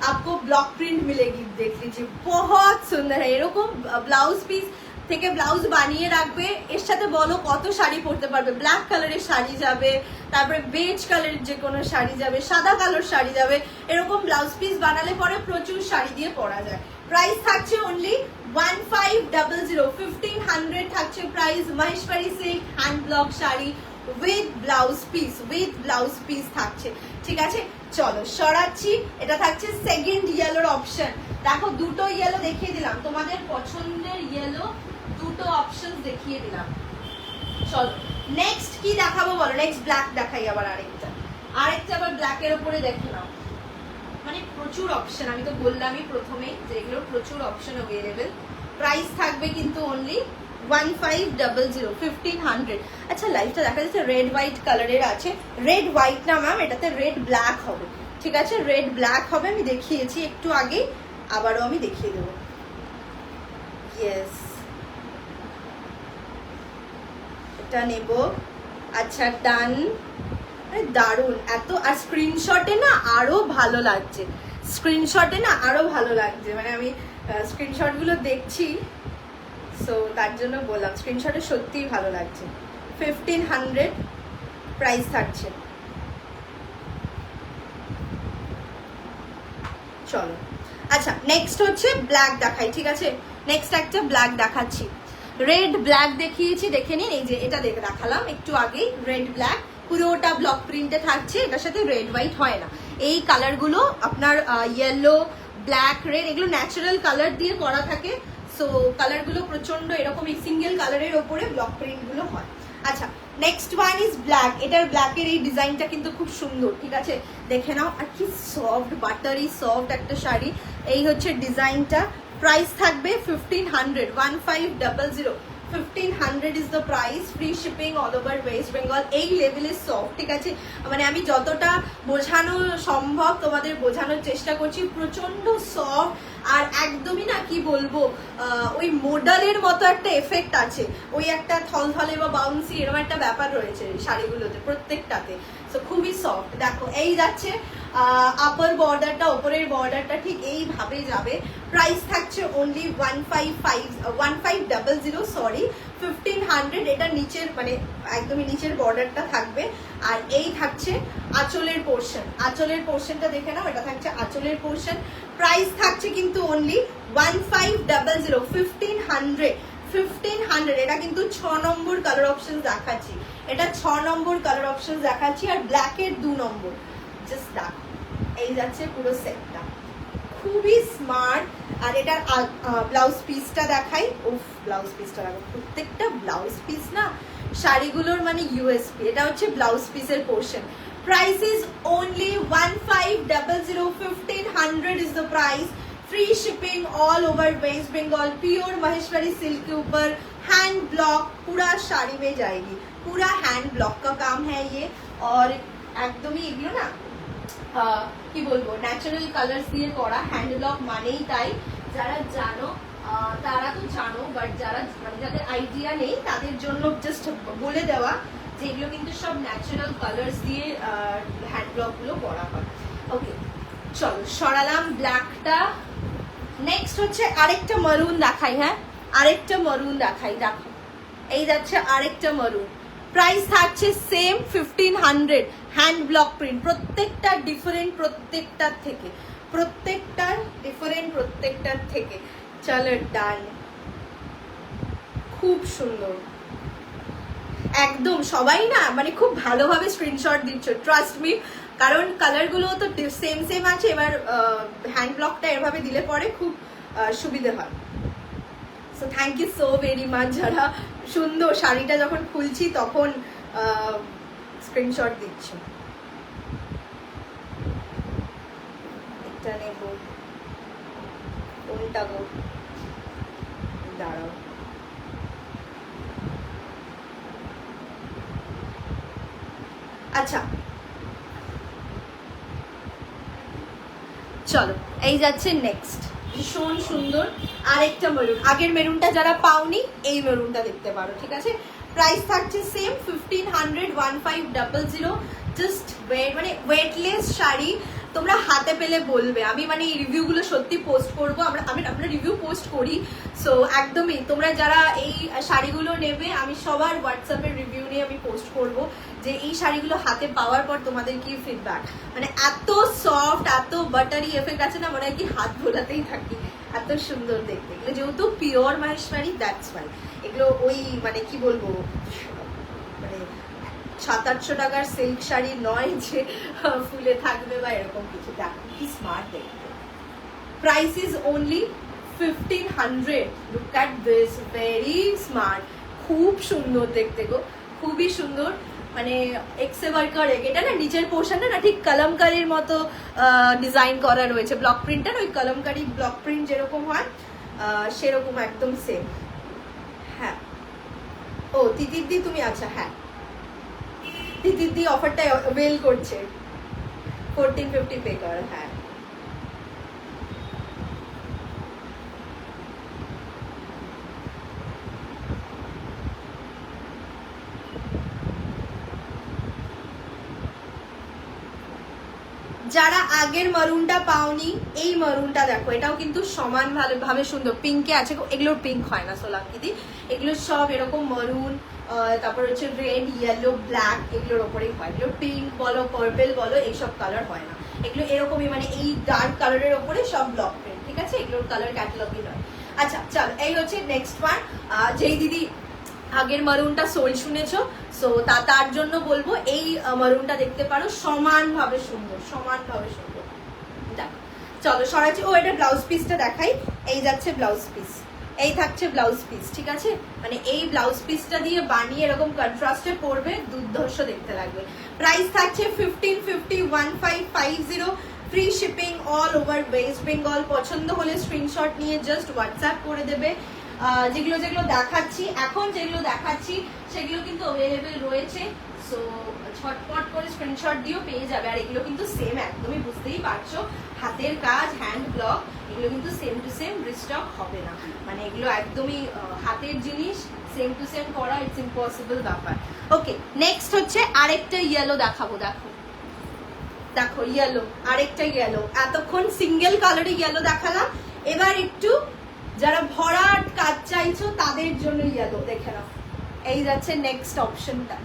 आपको ब्लॉक प्रिंट मिलेगी। देख लीजिए बहुत सुंदर है, এরকম ব্লাউজ পিস থেকে ব্লাউজ বানিয়ে রাখবে, এর সাথে বলো কত শাড়ি পরতে পারবে। ব্ল্যাক কালারের শাড়ি যাবে, তারপরে বেজ কালারের যে কোনো শাড়ি যাবে, সাদা কালার শাড়ি যাবে, এরকম ব্লাউজ পিস বানালে পরে প্রচুর শাড়ি দিয়ে পরা যায়। প্রাইস থাকছে অনলি 1500, 1500 থাকছে price. Maheshwari silk hand block sari with blouse piece থাকছে, ঠিক আছে? চলো সরাচ্ছি, এটা থাকছে সেকেন্ড ইয়েলোর অপশন। দেখো দুটো ইয়েলো দেখিয়ে দিলাম, তোমাদের পছন্দের ইয়েলো দুটো অপশন দেখিয়ে দিলাম। চলো নেক্সট কি দেখাবো বলো? নেক্সট ব্ল্যাক দেখাই, আবার আরেকটা আবার ব্ল্যাকের উপরে দেখে নাও। মানে প্রচুর অপশন, আমি তো বললামই প্রথমেই যে এগুলো প্রচুর অপশন অ্যাভেলেবেল। প্রাইস থাকবে কিন্তু অনলি 1500, 1500। আচ্ছা লাইটটা দেখা যাচ্ছে রেড হোয়াইট কালারের আছে, রেড হোয়াইট না ম্যাম, এটাতে রেড ব্ল্যাক হবে, ঠিক আছে? রেড ব্ল্যাক হবে, আমি দেখিয়েছি একটু আগে, আবারও আমি দেখিয়ে দেবো। ইয়েস এটা নেব, আচ্ছা ডান। দারুন এত, আর স্ক্রিনশটে না আরো ভালো লাগছে, মানে আমি স্ক্রিনশট গুলো দেখছি, সো তার জন্য বললাম স্ক্রিনশটে সত্যিই ভালো লাগছে। 1500 প্রাইস থাকছে। চলো আচ্ছা নেক্সট হচ্ছে ব্ল্যাক দেখাই, ঠিক আছে? নেক্সট একটা ব্ল্যাক দেখাচ্ছি, রেড ব্ল্যাক দেখিয়েছি, দেখে নিন। এই যে এটা দেখালাম একটু আগেই, রেড ব্ল্যাক পুরোটা ব্লক প্রিন্টে থাকছে, এটার সাথে রেড হোয়াইট হয় না। এই কালারগুলো আপনার ইয়েলো, ব্ল্যাক, রেড এগুলো ন্যাচারাল কালার দিয়ে করা থাকে, সো কালারগুলো প্রচন্ড এরকম এই সিঙ্গেল কালারের ওপরে ব্লক প্রিন্টগুলো হয়। আচ্ছা নেক্সট ওয়ান ইজ ব্ল্যাক, এটার ব্ল্যাকের এই ডিজাইনটা কিন্তু খুব সুন্দর, ঠিক আছে? দেখে নাও, আর কি সফট, বাটারি সফট একটা শাড়ি। এই হচ্ছে ডিজাইনটা, প্রাইস থাকবে 1500, 1500, 1500 is the price. Free shipping all over West Bengal. এই লেভেলের সফট, ঠিক আছে? মানে আমি যতটা বোঝানো সম্ভব তোমাদের বোঝানোর চেষ্টা করছি, প্রচন্ড সফট, আর একদমই না কি বলবো, ওই মডেলের মতো একটা এফেক্ট আছে, ওই একটা থলথলে বা বাউন্সি এরকম একটা ব্যাপার রয়েছে শাড়িগুলোতে প্রত্যেকটাতে, তো খুবই সফট। দেখো এই যাচ্ছে আপার বর্ডারটা, ওপরের বর্ডারটা ঠিক এইভাবে যাবে। প্রাইস থাকছে অনলি 1500 সরি 1500। এটা নিচের মানে একদমই নিচের বর্ডারটা থাকবে। আর এই থাকছে আঁচলের পোর্শন, আঁচলের পোর্শনটা দেখে নাও, এটা থাকছে আঁচলের পোর্শন। প্রাইস থাকছে কিন্তু অনলি 1500 1500। এটা কিন্তু 6 নম্বর কালার অপশন দেখাচ্ছি, এটা 6 নম্বর কালার অপশন দেখাচ্ছি। আর ব্ল্যাকের 2 নম্বর। জাস্ট দেখো, এই যাচ্ছে পুরো সেটটা, খুবই স্মার্ট। আর এটার ব্লাউজ পিসটা দেখাই। উফ, ব্লাউজ পিসটা দেখো, প্রত্যেকটা ব্লাউজ পিস না শাড়িগুলোর মানে ইউএসপি। এটা হচ্ছে ব্লাউজ পিসের portion. Price is only 1500 1500 is the price. Free shipping all over West Bengal, pure Maheshwari silk के ऊपर हैंड ब्लॉक, पूरा साड़ी में जाएगी, पूरा हैंड ब्लॉक का काम है ये। और একদমই এগুলো না কি বলবো ন্যাচারাল কালার্স দিয়ে করা। হ্যান্ড ব্লক মানেই তাই, যারা জানো তারা তো জানো, বাট যারা মানে যাদের আইডিয়া নেই তাদের জন্য জাস্ট বলে দেওয়া যে এগুলো কিন্তু সব ন্যাচারাল কালার্স দিয়ে হ্যান্ড ব্লক গুলো করা হয়। ওকে, চলো সরালাম ব্ল্যাকটা। নেক্সট হচ্ছে আরেকটা মারুন দেখাই। হ্যাঁ, আরেকটা মারুন দেখাই। দেখো, এই যাচ্ছে আরেকটা মারুন। প্রাইস থাকছে সেম 1500। হ্যান্ড ব্লক প্রিন্ট, প্রত্যেকটা ডিফারেন্ট, প্রত্যেকটার থেকে প্রত্যেকটার ডিফারেন্ট, প্রত্যেকটার থেকে। চলো ডান, খুব সুন্দর একদম। সবাই না মানে খুব ভালোভাবে স্ক্রিনশট দিচ্ছ, ট্রাস্ট মি, কারণ কালারগুলো তো সেম সেম আছে। এবার হ্যান্ড ব্লকটা এভাবে দিলে পরে খুব সুবিধে হয়। So thank you so very much যারা সুন্দর শাড়িটা যখন খুলছি তখন স্ক্রিনশট দিচ্ছ। এটা নেব, কোনটা গো, দাঁড়াও। আচ্ছা চলো, এই যাচ্ছে নেক্সট, ভীষণ সুন্দর আরেকটা মেরুন। আগের মেরুনটা যারা পাওনি এই মেরুনটা দেখতে পারো, ঠিক আছে। প্রাইস থাকছে সেম 1500 1500। জাস্ট মানে ওয়েটলেস শাড়ি, তোমরা হাতে পেলে বলবে। আমি মানে এই রিভিউগুলো সত্যি পোস্ট করবো, আমরা রিভিউ পোস্ট করি। সো একদমই তোমরা যারা এই শাড়িগুলো নেবে, আমি সবার হোয়াটসঅ্যাপের রিভিউ নিয়ে আমি পোস্ট করব যে এই শাড়িগুলো হাতে পাওয়ার পর তোমাদের কি ফিডব্যাক। মানে এত সফট, এত বাটারি এফেক্ট আছে না, মনে হয় কি হাত ভোলাতেই থাকি, এত সুন্দর দেখতে। এগুলো যেহেতু পিওর মাহেশ্বরী, দ্যাটস ওয়াই। এগুলো ওই মানে কি বলবো, মানে 700-800 টাকার সিল্ক শাড়ি নয় যে ফুলে থাকবে বা এরকম কিছু। দেখো কি স্মার্ট দেখতে। Price is only 1500। Look at this, very smart, খুব সুন্দর দেখতে গো, খুবই সুন্দর। মানে এক্সে ওয়ার্কার, এটা না নিচের পোর্শনটা না ঠিক কলমকারির মতো ডিজাইন করা রয়েছে। ব্লক প্রিন্টটা ওই কলমকারি ব্লক প্রিন্ট যেরকম হয় সেরকম একদম সেম। হ্যাঁ, ও তিতিরদি তুমি, আচ্ছা হ্যাঁ, তিতিরদি অফারটা ওয়েল করছে, 1450 পে কর। হ্যাঁ, যারা আগের মারুনটা পাওনি, এই মারুনটা দেখো, এটাও কিন্তু সমান ভাবে সুন্দর। পিঙ্কে আছে, এগুলোর পিঙ্ক হয় না সোলাঙ্কিদি, এগুলো সব এরকম মারুন, তারপর হচ্ছে রেড, ইয়েলো, ব্ল্যাক, এগুলোর ওপরেই হয়। এগুলো পিঙ্ক বলো, পার্পল বলো, এইসব কালার হয় না। এগুলো এরকমই মানে এই ডার্ক কালারের ওপরে সব ব্লক প্রিন্ট, ঠিক আছে। এগুলোর কালার ক্যাটালগই নয়। আচ্ছা চল, এই হচ্ছে নেক্সট ওয়ান। যেই দিদি আগের মারুনটা সোল শুনেছো, সো তার জন্য বলবো এই মারুনটা দেখতে পারো, সমানভাবে সুন্দর, সমানভাবে সুন্দর। দেখো, চলো সরাচ্ছি। ও এটা ব্লাউজ পিসটা দেখাই। এই যাচ্ছে ব্লাউজ পিস, এই থাকছে ব্লাউজ পিস, ঠিক আছে। মানে এই ব্লাউজ পিসটা দিয়ে বানিয়ে এরকম কন্ট্রাস্টে পরবে, দুর্ধর্ষ দেখতে লাগবে। প্রাইস থাকছে 1550 1550। Free shipping all over West Bengal. পছন্দ হলে স্ক্রিনশট নিয়ে জাস্ট হোয়াটসঅ্যাপ করে দেবে। যেগুলো দেখাচ্ছি এখন, যেগুলো দেখাচ্ছি সেগুলো কিন্তু অ্যাভেলেবেল রয়েছে। সো ছটপট করে স্ক্রিনশট দিয়েও পেয়ে যাবে। আর এগুলো কিন্তু সেম, একদমই বুঝতেই পারছো, হাতের কাজ, হ্যান্ড ব্লক, এগুলো কিন্তু সেম টু সেম রিস্টক হবে না। মানে এগুলো একদমই হাতের জিনিস, সেম টু সেম করা ইটস ইম্পসিবল ব্যাপার। ওকে, নেক্সট হচ্ছে আরেকটা ইয়েলো দেখাবো। দেখো দেখো ইয়েলো, আরেকটা ইয়েলো, এতক্ষণ সিঙ্গেল কালারে ইয়েলো দেখালাম, এবার একটু যারা ভরাট কাজ চাইছো তাদের জন্য ইয়েলো দেখে নাও। এই যাচ্ছে নেক্সট অপশনটা,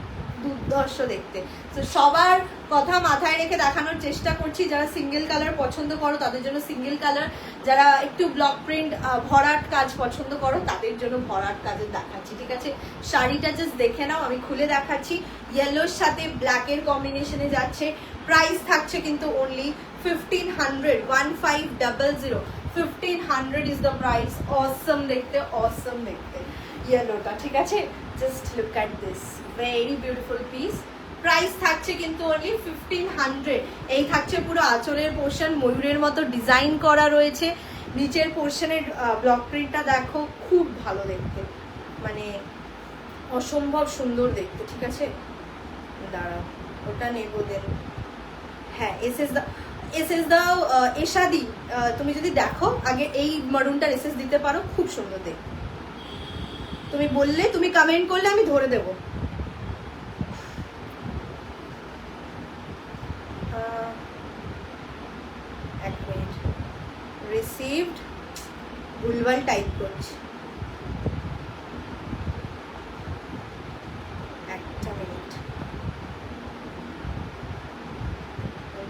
দুর্ধর্ষ দেখতে। তো সবার কথা মাথায় রেখে দেখানোর চেষ্টা করছি, যারা সিঙ্গেল কালার পছন্দ করো তাদের জন্য সিঙ্গেল কালার, যারা একটু ব্লক প্রিন্ট ভরাট কাজ পছন্দ করো তাদের জন্য ভরাট কাজের দেখাচ্ছি, ঠিক আছে। শাড়িটা জাস্ট দেখে নাও, আমি খুলে দেখাচ্ছি। ইয়েলোর সাথে ব্ল্যাকের কম্বিনেশনে যাচ্ছে, প্রাইস থাকছে কিন্তু অনলি 1500, 1500, 1500 ইজ দ্য প্রাইস। অসম দেখতে, অসম দেখতে ইয়েলোটা, ঠিক আছে। Just look at this, very beautiful piece. Price থাকছে কিন্তু অনলি 1500। এই থাকছে পুরো আঁচলের পোর্শন, ময়ূরের মতো ডিজাইন করা রয়েছে। নিচের পোর্শনের ব্লক প্রিন্টটা দেখো, খুব ভালো দেখতে, মানে অসম্ভব সুন্দর দেখতে, ঠিক আছে। দাঁড়াও, ওটা নেবো দেন। হ্যাঁ, এসএস দাও এশাদি, তুমি যদি দেখো আগে এই মারুনটার এসএস দিতে পারো, খুব সুন্দর দেখতে। তুমি বললে, তুমি কমেন্ট করলে আমি ধরে দেবো। এক মিনিট, রিসিভড, ভুলভাল টাইপ করছি, একটা মিনিট,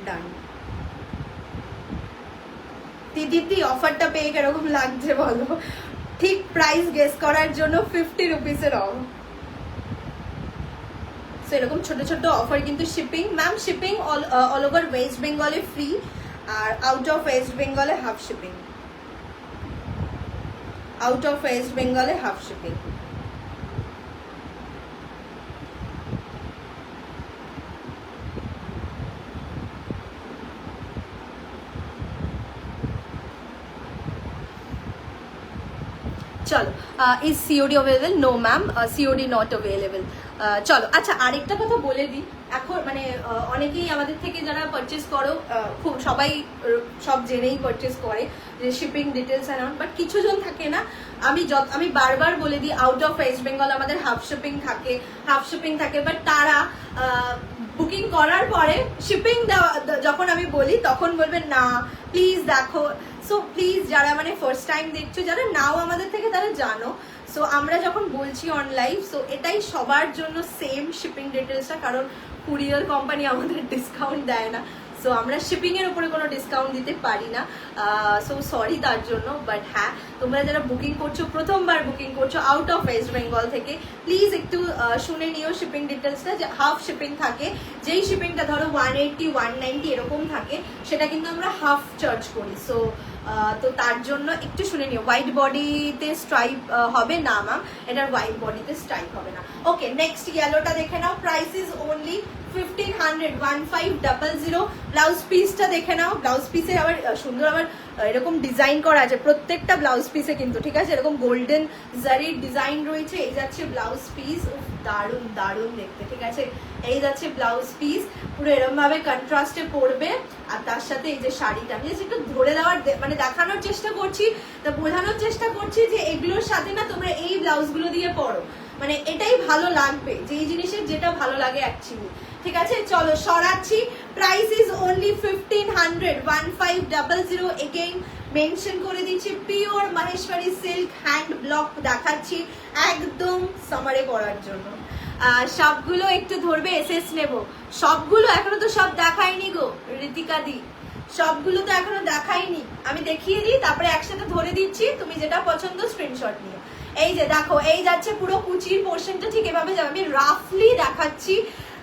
ডান। দিদি অফারটা পেয়ে কিরকম লাগছে বলো? ঠিক প্রাইস গেস করার জন্য 50 রুপিসের অফ। সো এরকম ছোট ছোট অফার কিন্তু shipping, ma'am shipping all over West বেঙ্গলে ফ্রি, আর আউট অফ ওয়েস্ট বেঙ্গলে half shipping, out of West বেঙ্গলে হাফ শিপিং। চলো, is COD available? No ma'am, COD not available. চলো, আচ্ছা আরেকটা কথা বলে দিই, এখন মানে অনেকেই আমাদের থেকে যারা পারচেস করো, খুব সবাই সব জেনেই পারচেস করে যে শিপিং ডিটেলস অ্যান্ড, বাট কিছু জন থাকে না, আমি বারবার বলে দিই আউট অফ ওয়েস্ট বেঙ্গল আমাদের হাফ শিপিং থাকে, হাফ শিপিং থাকে, বাট তারা বুকিং করার পরে শিপিং দেওয়া যখন আমি বলি তখন বলবেন না প্লিজ দেখো। সো প্লিজ যারা মানে ফার্স্ট টাইম দেখছো, যারা নাও আমাদের থেকে তারা জানো, সো আমরা যখন বলছি অনলাইন, সো এটাই সবার জন্য সেম শিপিং ডিটেলসটা, কারণ কুরিয়ার কোম্পানি আমাদের ডিসকাউন্ট দেয় না, সো আমরা শিপিং এর উপরে কোনো ডিসকাউন্ট দিতে পারি না। সো সরি তার জন্য, বাট হ্যাঁ তোমরা যারা বুকিং করছো, প্রথমবার বুকিং করছো আউট অফ ওয়েস্ট বেঙ্গল থেকে, প্লিজ একটু শুনে নিও শিপিং ডিটেলসটা, যে হাফ শিপিং থাকে, যেই শিপিংটা ধরো 180, 190 এরকম থাকে, সেটা কিন্তু আমরা হাফ চার্জ করি। সো তো তার জন্য একটু শুনে নিও। হোয়াইট বডিতে স্ট্রাইপ হবে না ম্যাম, এটার হোয়াইট বডিতে স্ট্রাইপ হবে না। ওকে, নেক্সট ইয়েলোটা দেখে নাও, প্রাইস ইজ অনলি 1500, 1500। ব্লাউজ পিসটা দেখে নাও, ব্লাউজ পিসে আবার সুন্দর আবার এরকম ডিজাইন করা আছে প্রত্যেকটা ব্লাউজ পিসে কিন্তু, ঠিক আছে, এরকম গোল্ডেন জারির ডিজাইন রয়েছে। এই যাচ্ছে ব্লাউজ পিস, দারুণ দারুণ দেখতে, ঠিক আছে। এই যাচ্ছে ব্লাউজ পিস, পুরো এরকম ভাবে কন্ট্রাস্টে পড়বে, আর তার সাথে এই যে শাড়িটা আমি একটু ধরে দেওয়ার মানে দেখানোর চেষ্টা করছি, তা বোঝানোর চেষ্টা করছি যে এগুলোর সাথে না তোমরা এই ব্লাউজগুলো দিয়ে পরো, মানে এটাই ভালো লাগবে, যে এই জিনিসের যেটা ভালো লাগে অ্যাকচুয়ালি, ঠিক আছে। চলো সরাচ্ছি, price is only 1500, 1500। Again mention করে দিচ্ছি, pure Maheshwari silk hand block দেখাচ্ছি একদম সামারে পরার জন্য। সবগুলো একটু ধরবে, এসএস নেব, সবগুলো এখনো তো সব দেখাইনি গো ঋতিকা দি, সবগুলো তো এখনো দেখাইনি, আমি দেখিয়ে দিই তারপরে একসাথে ধরে দিচ্ছি, তুমি যেটা পছন্দ স্ক্রিনশট নিও। এই যে দেখো, এই যাচ্ছে পুরো কুচির পোর্শনটা ঠিক এভাবে যাবে, আমি রাফলি দেখাচ্ছি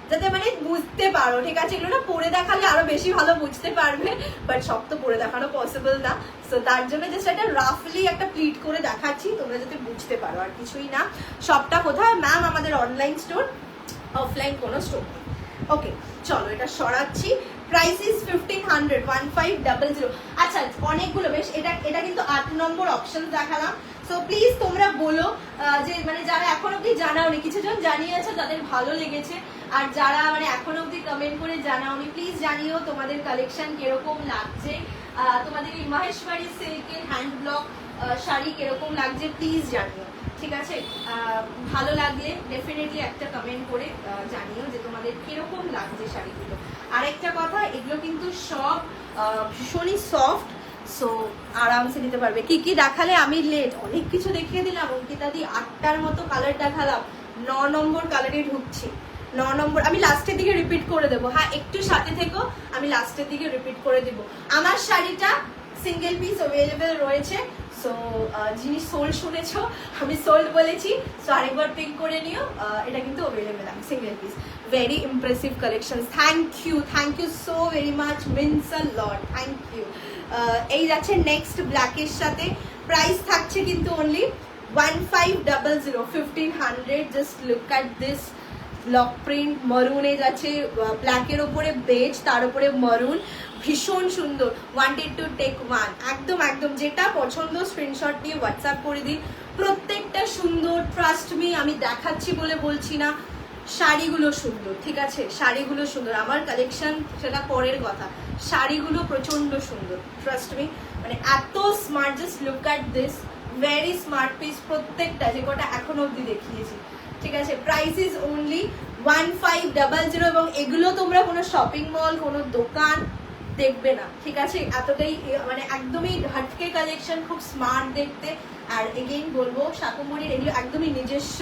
যাতে মানে বুঝতে পারো, ঠিক আছে। এগুলো না পরে দেখালে আরো বেশি ভালো বুঝতে পারবে, বাট সব তো পরে দেখানো পসিবল না, সো তার জন্য জাস্ট একটা রাফলি একটা প্লিট করে দেখাচ্ছি, তোমরা যাতে বুঝতে পারো, আর কিছুই না। সবটা কোথায় ম্যাম? আমাদের অনলাইন স্টোর, অফলাইন কোনো স্টোর নেই। ওকে চলো, এটা সরাচ্ছি, প্রাইস ইজ 1500, 1500। আচ্ছা অনেকগুলো, বেশ এটা কিন্তু 8 নম্বর অপশন দেখালাম। সো প্লিজ তোমরা বলো যে মানে যারা এখন অব্দি জানাওনি, কিছু জন জানিয়েছে যাদের ভালো লেগেছে, আর যারা মানে এখন অব্দি কমেন্ট করে জানাওনি, প্লিজ জানিও তোমাদের কালেকশন কিরকম লাগছে, তোমাদের এই মাহেশ্বরী সিল্কের হ্যান্ড ব্লক শাড়ি কিরকম লাগছে, প্লিজ জানিও, ঠিক ঠিক আছে? ভালো লাগলে ডেফিনেটলি একটা কমেন্ট করে জানিও যে তোমাদের কিরকম লাগছে শাড়িগুলো। আরেকটা কথা, এগুলো কিন্তু সব ভীষণই সফট, সো আরামসে নিতে পারবে। কি কি দেখালে আমি লেট, অনেক কিছু দেখিয়ে দিলাম অঙ্কিতা দি, 8টার মতো কালার দেখালাম, 9 নম্বর কালারে ঢুকছি। 9 নম্বর আমি লাস্টের দিকে রিপিট করে দেবো, হ্যাঁ একটু সাথে থেকো, আমি লাস্টের দিকে রিপিট করে দেবো। আমার শাড়িটা সিঙ্গেল পিস অ্যাভেলেবেল রয়েছে, সো যিনি সোল্ড শুনেছো, আমি সোল্ড বলেছি, সো আরেকবার পিক করে নিও। এটা কিন্তু অ্যাভেলেবেল, আমি single piece. Very impressive collection, thank you so very much, means a lot, thank you. এই যাচ্ছে নেক্সট ব্ল্যাকের সাথে, প্রাইস থাকছে কিন্তু only 1500, 1500। Just look at this block print, মরুনে যাচ্ছে, ব্ল্যাকের ওপরে বেজ, তার উপরে মরুন, ভীষণ সুন্দর। ওয়ান্টেড টু টেক ওয়ান, একদম একদম যেটা পছন্দ স্ক্রিনশট দিয়ে হোয়াটসঅ্যাপ করে দিন। প্রত্যেকটা সুন্দর, ট্রাস্ট মি, আমি দেখাচ্ছি বলে বলছি না, শাড়িগুলো সুন্দর, ঠিক আছে? শাড়িগুলো সুন্দর, আমার কালেকশন সেটা পরের কথা, শাড়িগুলো প্রচন্ড সুন্দর, ট্রাস্ট মি। মানে এত smart, just look at this, very smart piece প্রত্যেকটা, যে কটা এখনো অব্দি দেখিয়েছি, ঠিক আছে? প্রাইস ইজ অনলি 1500, এবং এগুলো তোমরা কোনো শপিং মল, কোনো দোকান দেখবে না, ঠিক আছে? এতটাই মানে একদমই হাটকে কালেকশন, খুব স্মার্ট দেখতে। আর এগেইন বলবো, শাকুমুড়ির এগুলো একদমই নিজস্ব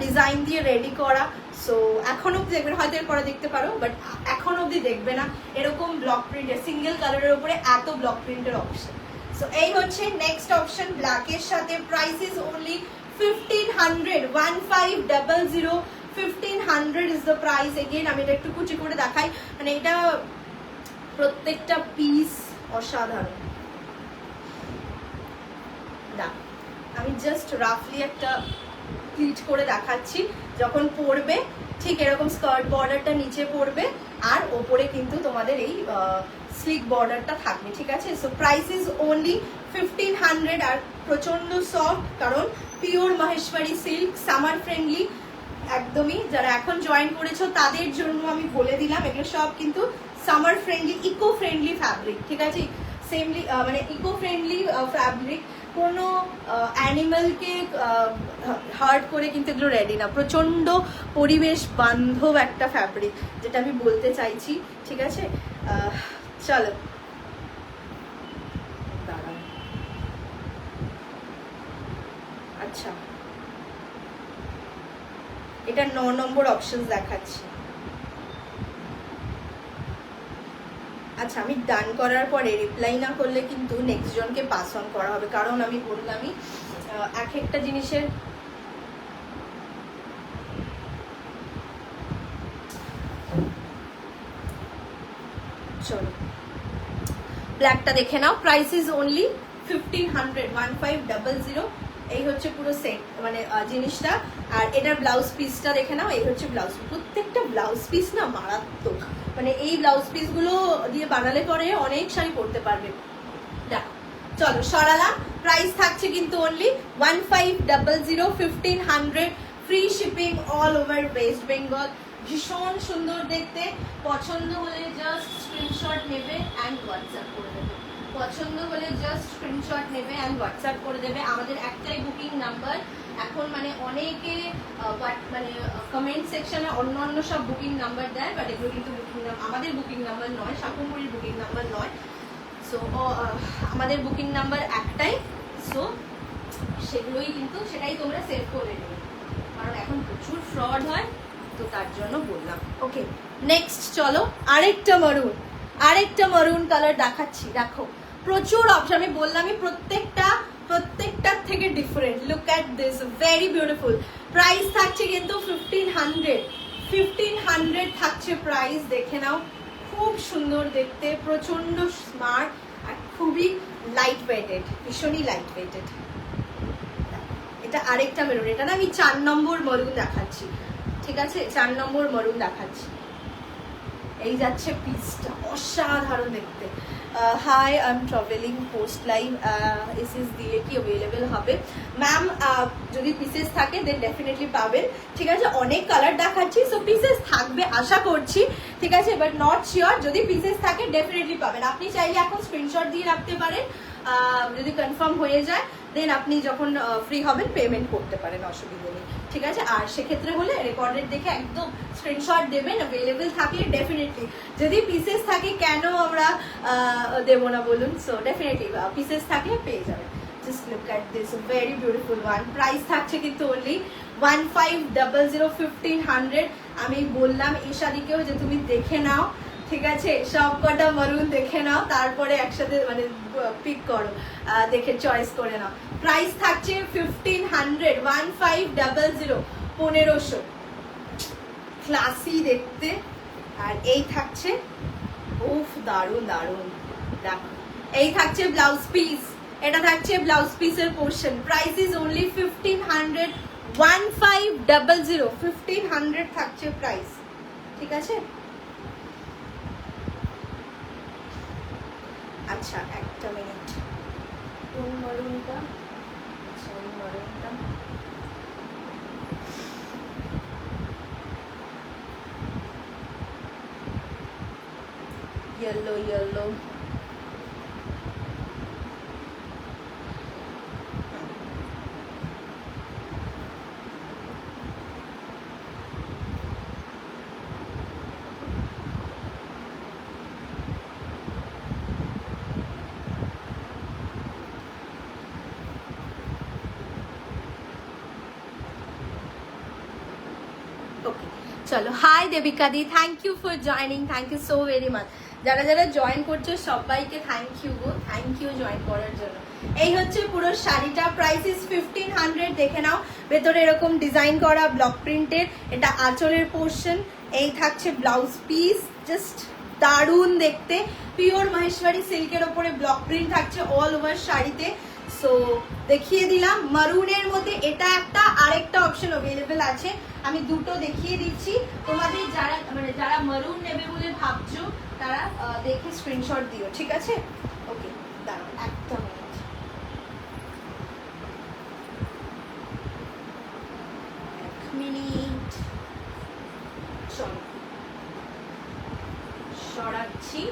ডিজাইন দিয়ে রেডি করা, সো এখন অব্দি দেখবে, হয়তো এরপরে দেখতে পারো, বাট এখন অব্দি দেখবে না এরকম ব্লক প্রিন্টের, সিঙ্গেল কালারের উপরে এত ব্লক প্রিন্টের অপশন। সো এই হচ্ছে নেক্সট অপশন ব্ল্যাকের সাথে, price is only 1500, 1500, 1500 is the price. Again আমি এটা একটু কুচি করে দেখাই, মানে এটা প্রত্যেকটা পিস অসাধারণ। না, আমি জাস্ট রাফলি একটা প্লিট করে দেখাচ্ছি, যখন পরবে ঠিক এরকম স্কার্ট বর্ডারটা নিচে পড়বে, আর ওপরে কিন্তু তোমাদের এই স্লিক বর্ডারটা থাকবে, ঠিক আছে? সো প্রাইস ইজ অনলি 1500, আর প্রচন্ড সফট, কারণ pure Maheshwari silk, summer friendly একদমই। যারা এখন জয়েন করেছো তাদের জন্য আমি বলে দিলাম, এগুলো সব কিন্তু summer friendly, eco friendly fabric, ঠিক আছে? সেমলি মানে ইকো ফ্রেন্ডলি ফ্যাব্রিক, কোনো অ্যানিমালকে হার্ট করে কিন্তু এগুলো রেডি না, প্রচণ্ড পরিবেশ বান্ধব একটা ফ্যাব্রিক, যেটা আমি বলতে চাইছি, ঠিক আছে? চলো আচ্ছা, এটা 9 নম্বর অপশন দেখাচ্ছি। আচ্ছা, আমি ডান করার পরে রিপ্লাই না করলে কিন্তু নেক্সট জনকে পাস অন করা হবে, কারণ আমি বললামই এক একটা জিনিসের চলো ব্ল্যাকটা দেখে নাও। Price is only 1500, 1500। এই হচ্ছে পুরো সেট, মানে জিনিসটা। আর এটার ব্লাউজ পিসটা দেখে নাও, এই হচ্ছে ব্লাউজ। প্রত্যেকটা ব্লাউজ পিস না মারাত্মক, মানে এই ব্লাউজ পিসগুলো দিয়ে বানালে পরে অনেক শাড়ি পরতে পারবে। দেখো, চলো সরালাম। প্রাইস থাকছে কিন্তু only 1500, 1500, free shipping all over West Bengal. ভীষণ সুন্দর দেখতে, পছন্দ হলে জাস্ট স্ক্রিনশট নেবে অ্যান্ড হোয়াটসঅ্যাপ করে দেবে। পছন্দ হলে জাস্ট স্ক্রিনশট নেবে অ্যান্ড হোয়াটসঅ্যাপ করে দেবে। আমাদের একটাই বুকিং নাম্বার, এখন মানে অনেকে মানে কমেন্ট সেকশনে অন্য অন্য সব বুকিং নাম্বার দেয়, বাট এগুলো কিন্তু বুকিং নাম্বার, আমাদের বুকিং নাম্বার নয়, শাকুমুড়ির বুকিং নাম্বার নয়। সো আমাদের বুকিং নাম্বার একটাই, সো সেগুলোই কিন্তু সেটাই তোমরা সেভ করে নেবে, কারণ এখন প্রচুর ফ্রড হয়, তো তার জন্য বললাম। ওকে, নেক্সট চলো আরেকটা মারুন কালার দেখাচ্ছি। দেখো, প্রচুর অপশন, আমি বললামই প্রত্যেকটার থেকে different. Look at this, very beautiful. Price থাকছে কিন্তু 1500 থাকছে প্রাইস, দেখে নাও। খুব সুন্দর দেখতে, প্রচন্ড স্মার্ট, আর খুবই লাইট ওয়েটেড, ভীষণই লাইট ওয়েটেড। এটা আরেকটা মেরুন, এটা না আমি 4 নম্বর মরুন দেখাচ্ছি, ঠিক আছে? 4 নম্বর মরুন দেখাচ্ছি। এই যাচ্ছে পিসটা, অসাধারণ দেখতে। Hi, I am travelling post live, SS দিলে কি অ্যাভেলেবেল হবে? ম্যাম, যদি পিসেস থাকে দেন ডেফিনেটলি পাবেন, ঠিক আছে? অনেক কালার দেখাচ্ছি, সো পিসেস থাকবে আশা করছি, ঠিক আছে? বাট নট শিওর, যদি পিসেস থাকে ডেফিনেটলি পাবেন। আপনি চাইলে এখন স্ক্রিনশট দিয়ে রাখতে পারেন, যদি কনফার্ম হয়ে যায় দেন আপনি যখন ফ্রি হবেন পেমেন্ট করতে পারেন, অসুবিধা নেই, ঠিক আছে। আর সেক্ষেত্রে হলে রেকর্ডেড দেখে একদম স্ক্রিনশট দেবেন, অ্যাভেলেবেল থাকলে ডেফিনেটলি। যদি পিসেস থাকে কেন আমরা দেবো না বলুন? সো ডেফিনেটলি পিসেস থাকলে পেয়ে যাবেন। Just look at this, a very beautiful one. Price থাকছে কিন্তু only 1500, 1500। আমি বললাম ঈশাদিকেও যে তুমি দেখে নাও, ঠিক আছে, সব কটা মারুন দেখে নাও, তারপরে একসাথে মানে পিক করো, দেখে চয়েস করে নাও। প্রাইস থাকছে 1500, 1500, 1500। ক্লাসি দেখতে। আর এই থাকছে, উফ দারুন দারুন, দেখো এই থাকছে ব্লাউজ পিস, এটা থাকছে ব্লাউজ পিসের পোর্শন। প্রাইস ইজ অনলি 1500, 1500, 1500 থাকছে প্রাইস, ঠিক আছে। আচ্ছা একটা মিনিট, কোন মারুনটা? আচ্ছা এই মারুনটা, ইয়েলো ইয়েলো, চলো। হাই দেবিকা দি, thank you for joining, thank you so very much. যারা যারা জয়েন করছো সবাইকে থ্যাংক ইউ গো, থ্যাংক ইউ জয়েন করার জন্য। এই হচ্ছে পুরো শাড়িটা, প্রাইস ইজ 1500। দেখে নাও, ভেতরে এরকম ডিজাইন করা ব্লক প্রিন্টের, এটা আঁচলের পোর্শন। এই থাকছে ব্লাউজ পিস, জাস্ট দারুণ দেখতে। পিওর মহেশ্বরী সিল্কের ওপরে ব্লক প্রিন্ট থাকছে অল ওভার শাড়িতে। সো দেখিয়ে দিলাম মারুনের মধ্যে এটা একটা, আরেকটা অপশন অ্যাভেলেবেল আছে, আমি দুটো দেখিয়ে দিচ্ছি তোমাদের। যারা মানে যারা মারুন নেবে বলে ভাবছো তারা দেখে স্ক্রিনশট দিও, ঠিক আছে। ওকে দাঁড়াও একটা মিনিট, এক মিনিট, চলো সরাচ্ছি।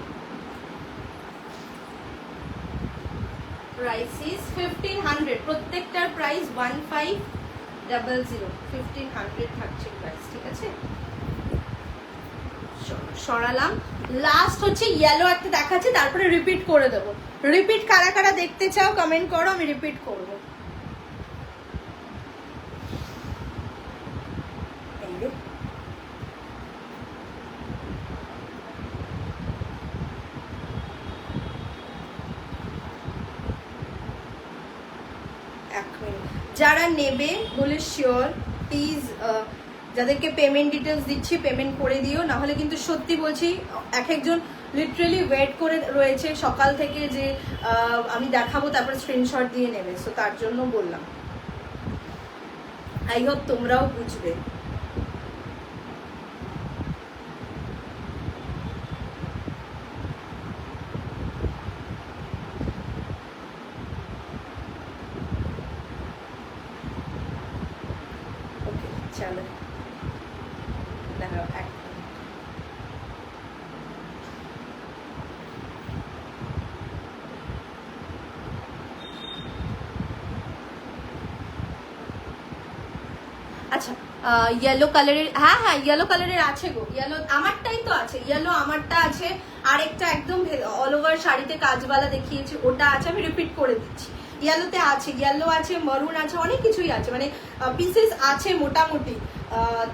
প্রাইস ইজ 1500, প্রত্যেকটার প্রাইস 1500, 1500 থাকছে প্রাইস, ঠিক আছে। সরালাম। লাস্ট হচ্ছে ইয়েলো একটা দেখাচ্ছে, তারপরে রিপিট করে দেবো। রিপিট কারা কারা দেখতে চাও কমেন্ট করো, আমি রিপিট করবো। যারা নেবে বলে শিওর প্লিজ, যাদেরকে পেমেন্ট ডিটেলস দিচ্ছি পেমেন্ট করে দিও, না হলে কিন্তু সত্যি বলছি এক একজন লিটারেলি ওয়েট করে রয়েছে সকাল থেকে যে আমি দেখাবো, তারপর স্ক্রিনশট দিয়ে নেবে। সো তার জন্য বললাম, আই হোপ তোমরাও বুঝবে। চলো দাঁড়াও এক মিনিট। আচ্ছা ইয়েলো কালারের, হ্যাঁ হ্যাঁ ইয়েলো কালারের আছে গো, ইয়েলো আমারটাই তো আছে, ইয়েলো আমারটা আছে। আরেকটা একদম অল ওভার শাড়িতে কাজবালা দেখিয়েছি, ওটা আছে, আমি রিপিট করে দিচ্ছি। ইয়েলোতে আছে, ইয়েলো আছে, মারুন আছে, অনেক কিছুই আছে, মানে পিসেস আছে মোটামুটি,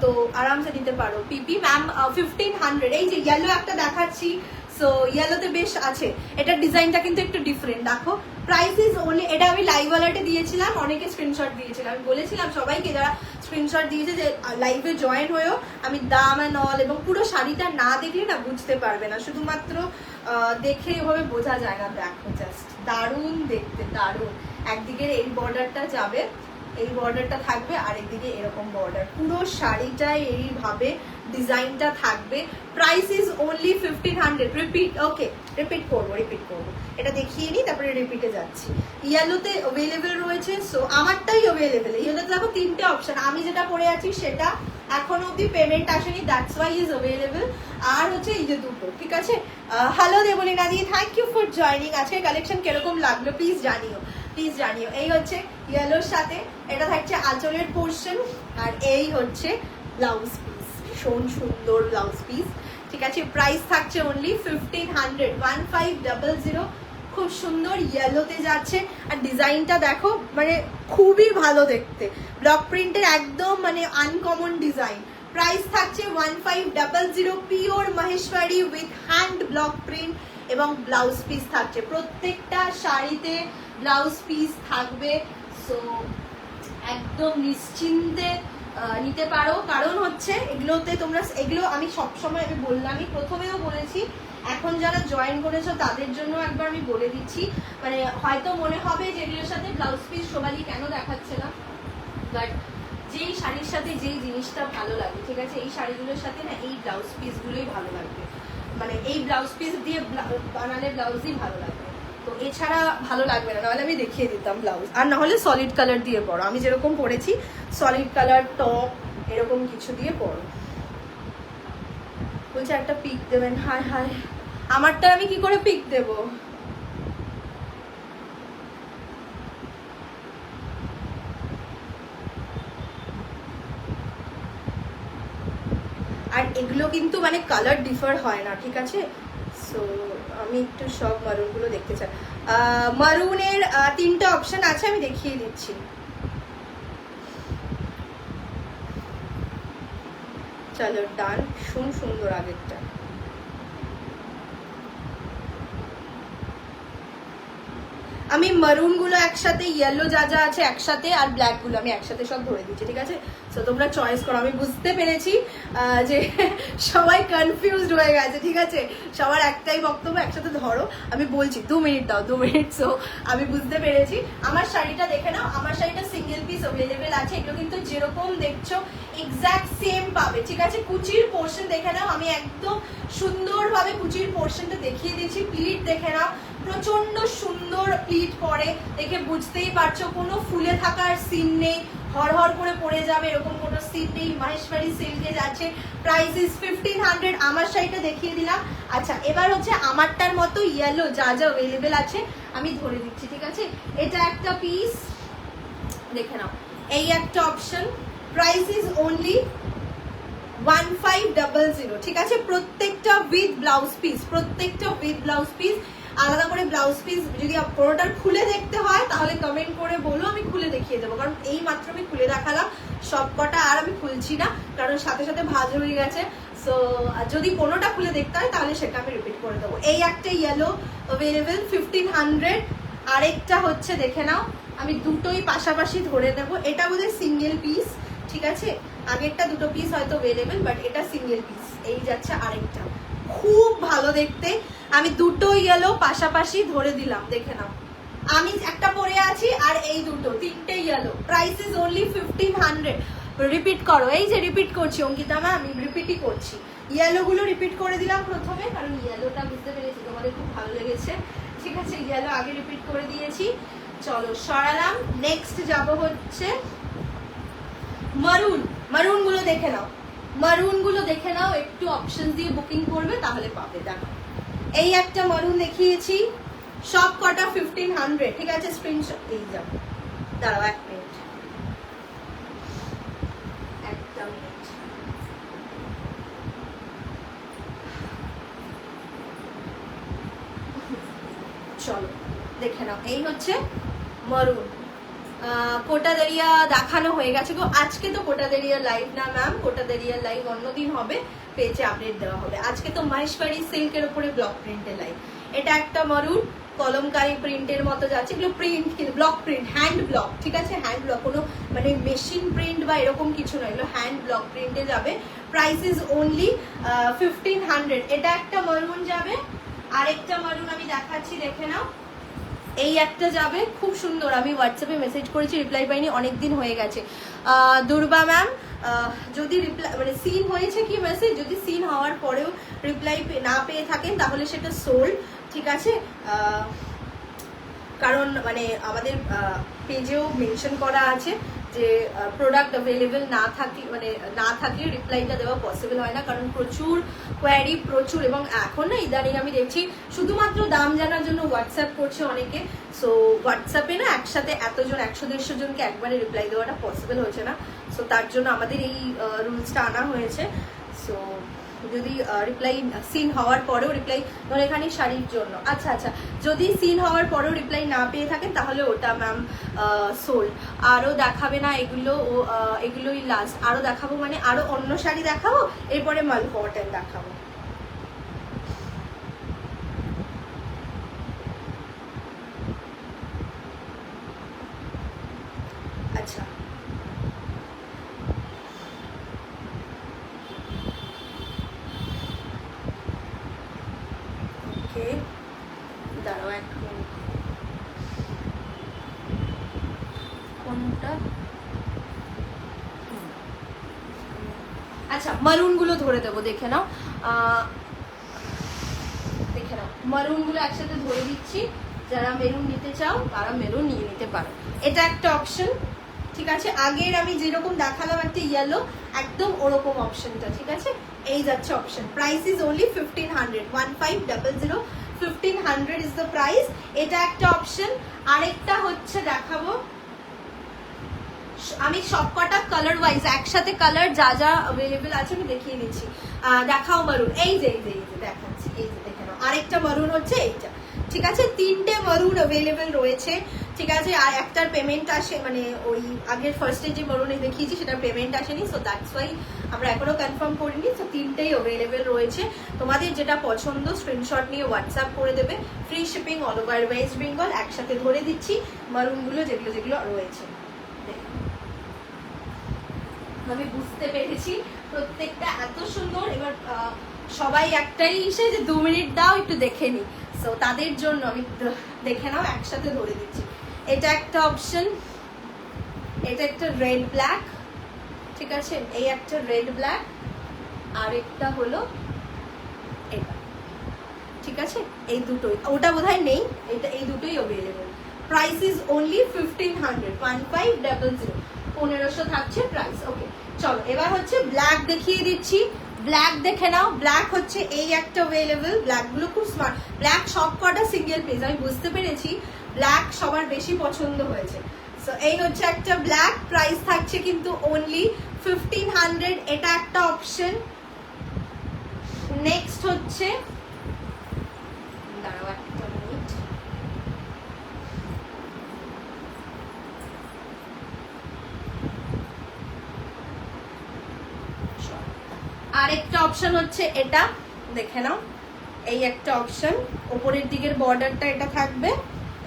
তো আরামসে নিতে পারো। পিপি ম্যাম 1500। এই যে ইয়েলো একটা দেখাচ্ছি, সো ইয়েলোতে বেশ আছে, এটার ডিজাইনটা কিন্তু একটু ডিফারেন্ট। দেখো প্রাইস ইজ ওনলি, এটা আমি লাইভ ওয়ালেটে দিয়েছিলাম, অনেকে স্ক্রিনশট দিয়েছিলাম, আমি বলেছিলাম সবাইকে যারা স্ক্রিনশট দিয়েছে যে লাইভে জয়েন হয়েও আমি দাম অ্যান্ড অল এবং পুরো শাড়িটা না দেখলে না বুঝতে পারবে না, শুধুমাত্র দেখে এভাবে বোঝা যায় না। দেখো জাস্ট দারুণ দেখতে, দারুণ। একদিকে এই বর্ডারটা যাবে, এই বর্ডারটা থাকবে, আর একদিকে এরকম বর্ডার, পুরো শাড়িটায় এইভাবে ডিজাইনটা থাকবে। Price is only 1500। Repeat, okay repeat করবো, রিপিট করবো, এটা দেখিয়ে নিই তারপরে রিপিটে যাচ্ছি। ইয়েলোতে অ্যাভেলেবেল রয়েছে, সো আমারটাই অ্যাভেলেবেল। ইয়েলোতে দেখো তিনটে অপশন, আমি যেটা পরে আছি সেটা এখনো অব্দি পেমেন্ট আসেনি, দ্যাটস ওয়াই ইজ অ্যাভেলেবেল। আর হচ্ছে এই যে দুটো, ঠিক আছে। হ্যালো দেবলিনা দি, থ্যাংক ইউ ফর জয়নিং। আজকের কালেকশন কিরকম লাগলো প্লিজ জানিও। প্লিজ জানিও। এই হচ্ছে ইয়েলোর সাথে, এটা থাকছে আঁচলের পোর্শন, আর এই হচ্ছে ব্লাউজ পিস, ভীষণ সুন্দর ব্লাউজ পিস। ঠিক আছে, প্রাইস থাকছে অনলি 1500, 1500। খুব সুন্দর ইয়েলোতে যাচ্ছে, আর ডিজাইনটা দেখো মানে খুবই ভালো দেখতে, ব্লক প্রিন্টের একদম মানে আনকমন ডিজাইন। প্রাইস থাকছে 1500, pure Maheshwari with hand block print এবং ব্লাউজ পিস থাকছে। প্রত্যেকটা শাড়িতে ব্লাউজ পিস থাকবে, সো একদম নিশ্চিন্তে নিতে পারো। কারণ হচ্ছে এগুলোতে তোমরা, এগুলো আমি সবসময় আমি বললামই, প্রথমেও বলেছি, এখন যারা জয়েন করেছো তাদের জন্য একবার আমি বলে দিচ্ছি। মানে হয়তো মনে হবে যে এগুলোর সাথে ব্লাউজ পিস শোভালি কেন দেখাচ্ছে না, বাট যেই শাড়ির সাথে যেই জিনিসটা ভালো লাগে, ঠিক আছে, এই শাড়িগুলোর সাথে না এই ব্লাউজ পিসগুলোই ভালো লাগবে, মানে এই ব্লাউজ পিস দিয়ে বানালে ব্লাউজই ভালো লাগবে, তো এছাড়া ভালো লাগবে না। নাহলে আমি দেখিয়ে দিতাম ব্লাউজ, আর নাহলে সলিড কালার দিয়ে পরো, আমি যেরকম পরেছি সলিড কালার টপ এরকম কিছু দিয়ে পরো। বলছে একটা পিক দেবেন, হায় হায় আমারটা আমি কি করে পিক দেব? আর এগুলো কিন্তু মানে কালার ডিফার হয় না, ঠিক আছে। সো আমি একটু সব মারুনগুলো দেখতে চাই। মারুনের 3টে অপশন আছে, আমি দেখিয়ে দিচ্ছি। চলো ডান, ভীষণ সুন্দর আগেরটা। আমি মারুন গুলো একসাথে, ইয়েলো যা যা আছে একসাথে, আর ব্ল্যাক গুলো আমি একসাথে সব ধরে দিচ্ছি, ঠিক আছে। তো তোমরা চয়েস করো। আমি বুঝতে পেরেছি যে সবাই কনফিউজড হয়ে গেছে, ঠিক আছে, সবার একটাই বক্তব্য, একসাথে ধরো। আমি বলছি 2 মিনিট দাও, 2 মিনিট। সো আমি বুঝতে পেরেছি। আমার শাড়িটা দেখে নাও, আমার শাড়িটা সিঙ্গেল পিস অ্যাভেলেবেল আছে। এগুলো কিন্তু যেরকম দেখছো এক্স্যাক্ট সেম পাবে, ঠিক আছে। কুচির পোর্শন দেখে নাও, আমি একদম সুন্দরভাবে কুচির পোর্শনটা দেখিয়ে দিচ্ছি। প্লিট দেখে নাও, প্রচন্ড সুন্দর প্লিট পরে, দেখে বুঝতেই পারছো কোনো ফুলে থাকার সিন নেই, হর করে পড়ে যাবে এরকম কোনো সিন নেই। মহেশ্বরী সিল্কে যাচ্ছে, প্রাইস ইজ 1500। আমার শাড়িটা দেখিয়ে দিলাম। আচ্ছা, এবার হচ্ছে আমারটার মতো ইয়েলো যা যা অ্যাভেলেবেল আছে আমি ধরে দিচ্ছি, ঠিক আছে। এটা একটা পিস দেখে নাও, এই একটা অপশন, প্রাইস ইজ অনলি 1500, ঠিক আছে। প্রত্যেকটা উইথ ব্লাউজ পিস, প্রত্যেকটা উইথ ব্লাউজ পিস। আলাদা করে ব্লাউজ পিস যদি কোনোটার খুলে দেখতে হয় তাহলে কমেন্ট করে বলো, আমি খুলে দেখিয়ে দেবো। কারণ এই মাত্র আমি খুলে দেখালাম সব কটা, আর আমি খুলছি না কারণ সাথে সাথে ভাঁজ হয়ে গেছে। সো যদি কোনোটা খুলে দেখতে হয় তাহলে সেটা আমি রিপিট করে দেবো। এই একটা ইয়েলো অ্যাভেলেবেল 1500, আরেকটা হচ্ছে দেখে নাও, আমি দুটোই পাশাপাশি ধরে দেবো। এটা বোধহয় সিঙ্গেল পিস, ঠিক আছে। আগেরটা 2টো পিস হয়তো অ্যাভেলেবেল, বাট এটা সিঙ্গেল পিস। এই যাচ্ছে আরেকটা, খুব ভালো দেখতে। আমি দুটো ইয়েলো পাশাপাশি ধরে দিলাম, দেখে নাও। আমি একটা পরে আছি আর এই দুটো, 3টে yellow. Price is only 1500। Repeat করো, এই যে রিপিট করছি অঙ্কিতা ম্যাম, আমি রিপিটই করছি। ইয়েলো গুলো রিপিট করে দিলাম প্রথমে, কারণ ইয়েলোটা বুঝতে পেরেছি তোমাদের খুব ভালো লেগেছে, ঠিক আছে। ইয়েলো আগে রিপিট করে দিয়েছি, চলো সরালাম। নেক্সট যাব হচ্ছে মারুন। মারুন গুলো দেখে নাও, মারুন গুলো দেখে নাও, একটু অপশন দিয়ে বুকিং করবে তাহলে পাবে। দেখো, এই একটা মারুন দেখিয়েছি, সব কটা 1500, ঠিক আছে। স্ক্রিনশট এই যাও, দাঁড়াও 1 মিনিট, একটা মিনিট। চলো দেখে নাও, এই হচ্ছে মারুন। কোটাদেরিয়া দেখানো হয়ে গেছে গো। আজকে তো কোটাদেরিয়া লাইভ না ম্যাম, কোটাদেরিয়া লাইভ অন্যদিন হবে, পেজে আপডেট দেওয়া হবে। আজকে তো মহেশ্বরী সিল্কের উপরে ব্লক প্রিন্টের লাইভ। এটা একটা মারুন, কলমকারি প্রিন্টের মতো যাচ্ছে। এগুলো প্রিন্ট কিন্তু ব্লক প্রিন্ট, হ্যান্ড ব্লক, ঠিক আছে। হ্যান্ড ব্লক, কোনো মানে মেশিন প্রিন্ট বা এরকম কিছু নয়, এগুলো হ্যান্ড ব্লক প্রিন্টে যাবে। Price is only 1500। এটা একটা মারুন যাবে, আরেকটা মারুন আমি দেখাচ্ছি, দেখে নাও। এই একটা যাবে, খুব সুন্দর। আমি হোয়াটসঅ্যাপে মেসেজ করেছি, রিপ্লাই পাইনি, অনেকদিন হয়ে গেছে। দুর্বা ম্যাম, যদি রিপ্লাই মানে সিন হয়েছে কি মেসেজ, যদি সিন হওয়ার পরেও রিপ্লাই না পেয়ে থাকেন তাহলে সেটা সোল্ড, ঠিক আছে। কারণ মানে আমাদের পেজেও মেনশন করা আছে যে প্রোডাক্ট অ্যাভেলেবেল না থাকলে রিপ্লাইটা দেওয়া পসিবল হয় না, কারণ প্রচুর কোয়ারি প্রচুর, এবং এখন না ইদানিং আমি দেখছি শুধুমাত্র দাম জানার জন্য হোয়াটসঅ্যাপ করছে অনেকে। সো হোয়াটসঅ্যাপে না একসাথে এতজন 100-150 জনকে একবারে রিপ্লাই দেওয়াটা পসিবল হচ্ছে না। সো তার জন্য আমাদের এই রুলসটা আনা হয়েছে। সো যদি রিপ্লাই সিন হওয়ার পরেও রিপ্লাই, ধরো এখানে শাড়ির জন্য, আচ্ছা যদি সিন হওয়ার পরেও রিপ্লাই না পেয়ে থাকেন তাহলে ওটা ম্যাম সোল্ড। আরও দেখাবে না এগুলোই লাস্ট। আরও দেখাবো মানে আরও অন্য শাড়ি দেখাবো, এরপরে মাল কটন দেখাবো। আচ্ছা ওকে, দাঁড়াও এক মিনিট, কোনটা? আচ্ছা মারুন গুলো ধরে দেবো, দেখে নাও মারুন গুলো একসাথে ধরে দিচ্ছি। যারা মেরুন নিতে চাও তারা মেরুন নিয়ে নিতে পারো, এটা একটা অপশন। ঠিক আছে, আগের আমি যেরকম দেখালাম একটা ইয়েলো, একদম ওরকম অপশনটা। ঠিক আছে, এই যাচ্ছে option. Price is only 1500, 1500, 1500 is the price. এটা একটা অপশন। আরেকটা হচ্ছে দেখাবো আমি সবকটা কালার ওয়াইজ, একসাথে কালার যা যা অ্যাভেলেবেল আছে আমি দেখিয়ে দিচ্ছি। দেখাও মারুন, এই যে দেখাচ্ছি, এই যে দেখে নাও। আরেকটা মারুন হচ্ছে এইটা। ঠিক আছে, 3টে মারুন অ্যাভেলেবেল রয়েছে। ঠিক আছে, আর একটার পেমেন্ট আসে, মানে ওই আগের ফার্স্টে যে মারুন দেখিয়েছি সেটার পেমেন্ট আসেনি, সো দ্যাটস ওয়াই আমরা এখনো কনফার্ম করিনি। সো 3টেই অ্যাভেলেবেল রয়েছে। তোমাদের যেটা পছন্দ স্ক্রিনশট নিয়ে হোয়াটসঅ্যাপ করে দেবে। Free shipping all over West Bengal. একসাথে ধরে দিচ্ছি মারুনগুলো যেগুলো রয়েছে। আমি বুঝতে পেরেছি প্রত্যেকটা এত সুন্দর। এবার সবাই একটাই ইসে যে 2 মিনিট দাও একটু দেখে নি, সো তাদের জন্য আমি দেখে নাও, একসাথে ধরে দিচ্ছি। এটা একটা অপশন, এটা একটা রেড ব্ল্যাক। ঠিক আছে, এই একটা রেড ব্ল্যাক, আর একটা হলো এটা। ঠিক আছে, এই দুটোই, ওটা বোধহয় নেই, এটা এই দুটোই অ্যাভেলেবল। প্রাইস ইজ অনলি 1500, 1500, 1500 থাকছে প্রাইস। ওকে চলো, এবার হচ্ছে ব্ল্যাক দেখিয়ে দিচ্ছি। ব্ল্যাক দেখে নাও। ব্ল্যাক হচ্ছে এই একটা অ্যাভেলেবল। ব্ল্যাক গুলো খুব স্মার্ট। ব্ল্যাক সব কটা সিঙ্গেল পিস, আমি বুঝতে পেরেছি ব্ল্যাক সবার বেশি পছন্দ হয়েছে। সো এই হচ্ছে একটা ব্ল্যাক। প্রাইস থাকছে কিন্তু অনলি 1500। এটা একটা অপশন। নেক্সট হচ্ছে, দাঁড়াও একটা মিনিট, আরেকটা অপশন হচ্ছে এটা, দেখে নাও। এই একটা অপশন, উপরের দিকের বর্ডারটা এটা থাকবে,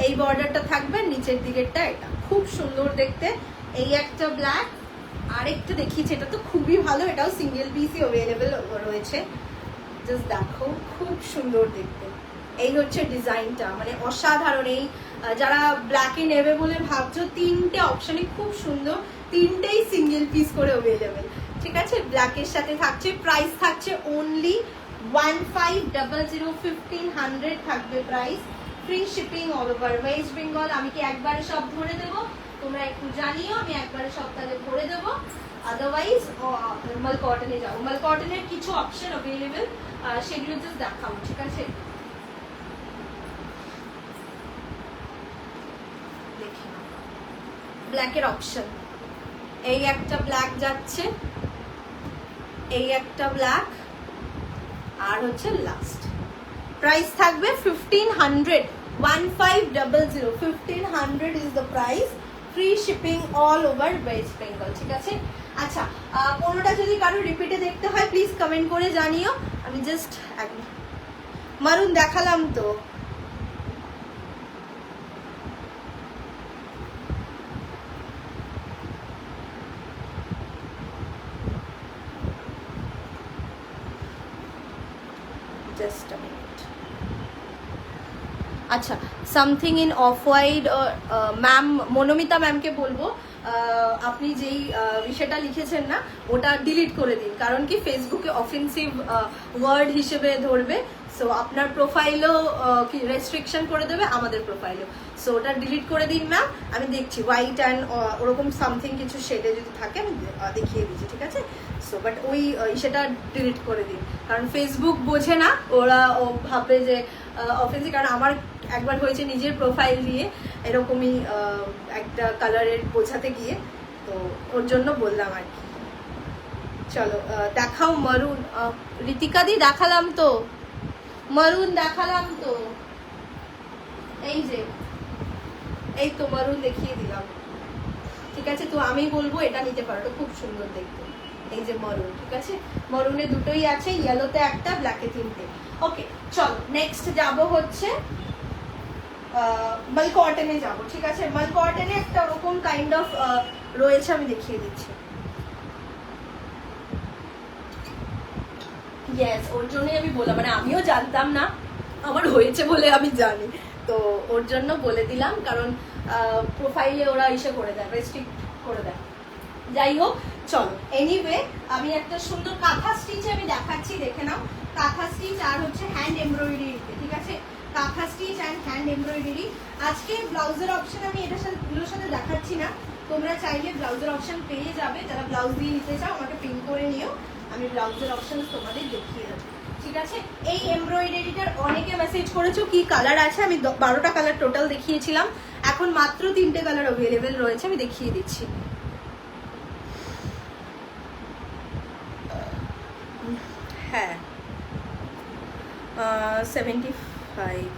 এই বর্ডারটা থাকবে, নিচের দিকেরটা এটা, খুব সুন্দর দেখতে। এই একটা ব্ল্যাক। আরেকটা দেখিয়েছি, এটা তো খুবই ভালো, এটাও সিঙ্গেল পিসই অ্যাভেলেবেল রয়েছে। জাস্ট দেখো, খুব সুন্দর দেখতে। এই হচ্ছে ডিজাইনটা, মানে অসাধারণ। এই যারা ব্ল্যাকে নেবে বলে ভাবছো, 3টে অপশনই খুব সুন্দর, 3টেই সিঙ্গেল পিস করে অ্যাভেলেবেল। ঠিক আছে, ব্ল্যাকের সাথে থাকছে। প্রাইস থাকছে অনলি 1500, 1500 থাকবে price. Free shipping all over West Bengal. আমি কি একবারে সব ধরে দেবো? তোমরা একটু জানিও, আমি একবারে সব তাহলে ধরে দেবো। আদারওয়াইজ মাল কটনে যাও। মাল কটনের কিছু অপশন অ্যাভেলেবেল, সেগুলো জাস্ট দেখাবো। ঠিক আছে, দেখে নাও ব্ল্যাকের অপশন। এই একটা ব্ল্যাক যাচ্ছে, এই একটা ব্ল্যাক, আর হচ্ছে লাস্ট। প্রাইস থাকবে 1500, 1500, 1500 is the price. Free shipping all over West Bengal. ঠিক আছে, আচ্ছা কোনোটা যদি কারো রিপিটে দেখতে হয় প্লিজ কমেন্ট করে জানিও। আমি জাস্ট মারুন দেখালাম তো। Just a minute. আচ্ছা, something in of white. Ma'am Monomita ম্যামকে বলবো আপনি যেই বিষয়টা লিখেছেন না ওটা ডিলিট করে দিন, কারণ কি ফেসবুকে অফেন্সিভ ওয়ার্ড হিসেবে ধরবে। সো আপনার প্রোফাইলও কি রেস্ট্রিকশন করে দেবে, আমাদের প্রোফাইলও। সো ওটা ডিলিট করে দিন ম্যাম। আমি দেখছি হোয়াইট অ্যান্ড ওরকম সামথিং কিছু শেডে যদি থাকে আমি দেখিয়ে দিচ্ছি, ঠিক আছে? সো বাট ওই সেটা ডিলিট করে দিন, কারণ ফেসবুক বোঝে না, ওরা ভাবে যে অফেন্সিভ। কারণ আমার একবার হয়েছে নিজের প্রোফাইল দিয়ে এরকমই একটা কালারের বোঝাতে গিয়ে, তো ওর জন্য বললাম আর কি। চলো দেখাও মারুন। ঋতিকা দি দেখালাম তো, মারুন দেখালাম তো, এই যে এই তো মারুন দেখিয়ে দিলাম, ঠিক আছে? তো আমি বলবো এটা নিতে পারো, এটা খুব সুন্দর দেখতে। এই যে মারুন, ঠিক আছে? মারুনে দুটোই আছে, ইয়েলোতে একটা, ব্ল্যাকে তিনটে। ওকে চলো নেক্সট যাব হচ্ছে মাল কটনে যাব, ঠিক আছে? মাল কটনে একটা ওরকম কাইন্ড অফ রয়েছে, আমি দেখিয়ে দিচ্ছি। ইয়েস, ওর জন্যই আমি বললাম, মানে আমিও জানতাম না, আমার হয়েছে বলে আমি জানি, তো ওর জন্য বলে দিলাম, কারণ প্রোফাইলে ওরা ইসে করে দেয়, রেস্ট্রিক্ট করে দেয়। যাই হোক চলো, এনিওয়ে আমি একটা সুন্দর কাঁথা স্টিচে আমি দেখাচ্ছি, দেখে নাও। কাঁথা স্টিচ আর হচ্ছে হ্যান্ড এমব্রয়ডারি, ঠিক আছে? কাঁথা স্টিচ অ্যান্ড হ্যান্ড এমব্রয়ডারি। আজকে ব্লাউজের অপশন আমি এগুলোর সাথে দেখাচ্ছি না, তোমরা চাইলে ব্লাউজের অপশন পেয়ে যাবে। যারা ব্লাউজ দিয়ে নিতে চাও আমাকে পিন করে নিও, আমি ব্লাউজের অপশন তোমাদের দেখিয়ে দেবো, ঠিক আছে? এই এমব্রয়ডারিটার অনেকে মেসেজ করেছো কি কালার আছে, আমি 12টা কালার টোটাল দেখিয়েছিলাম, এখন মাত্র 3টে কালার অ্যাভেলেবেল রয়েছে, আমি দেখিয়ে দিচ্ছি। হ্যাঁ 75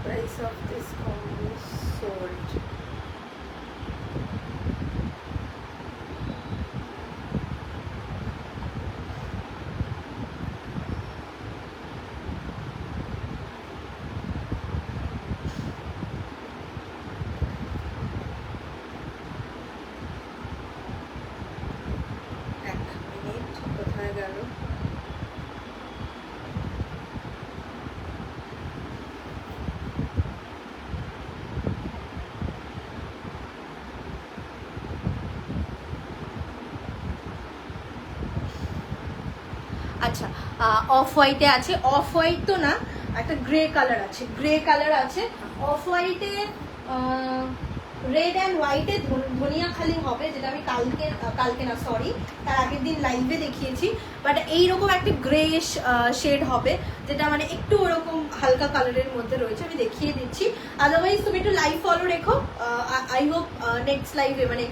price of this combo sold. কোথায় গেল? আচ্ছা অফ হোয়াইটে আছে, অফ হোয়াইট তো না, একটা গ্রে কালার আছে, গ্রে কালার আছে। অফ হোয়াইটে রেড অ্যান্ড হোয়াইটে ধনিয়া খালি হবে, যেটা আমি কালকে না সরি তার আগের দিন লাইভে দেখিয়েছি। বাট এইরকম একটা গ্রেশ শেড হবে, যেটা মানে একটু ওরকম হালকা কালারের মধ্যে রয়েছে, আমি দেখিয়ে দিচ্ছি। আদারওয়াইজ তুমি একটু লাইভ ফলো রেখো, আই হোপ নেক্সট লাইভে মানে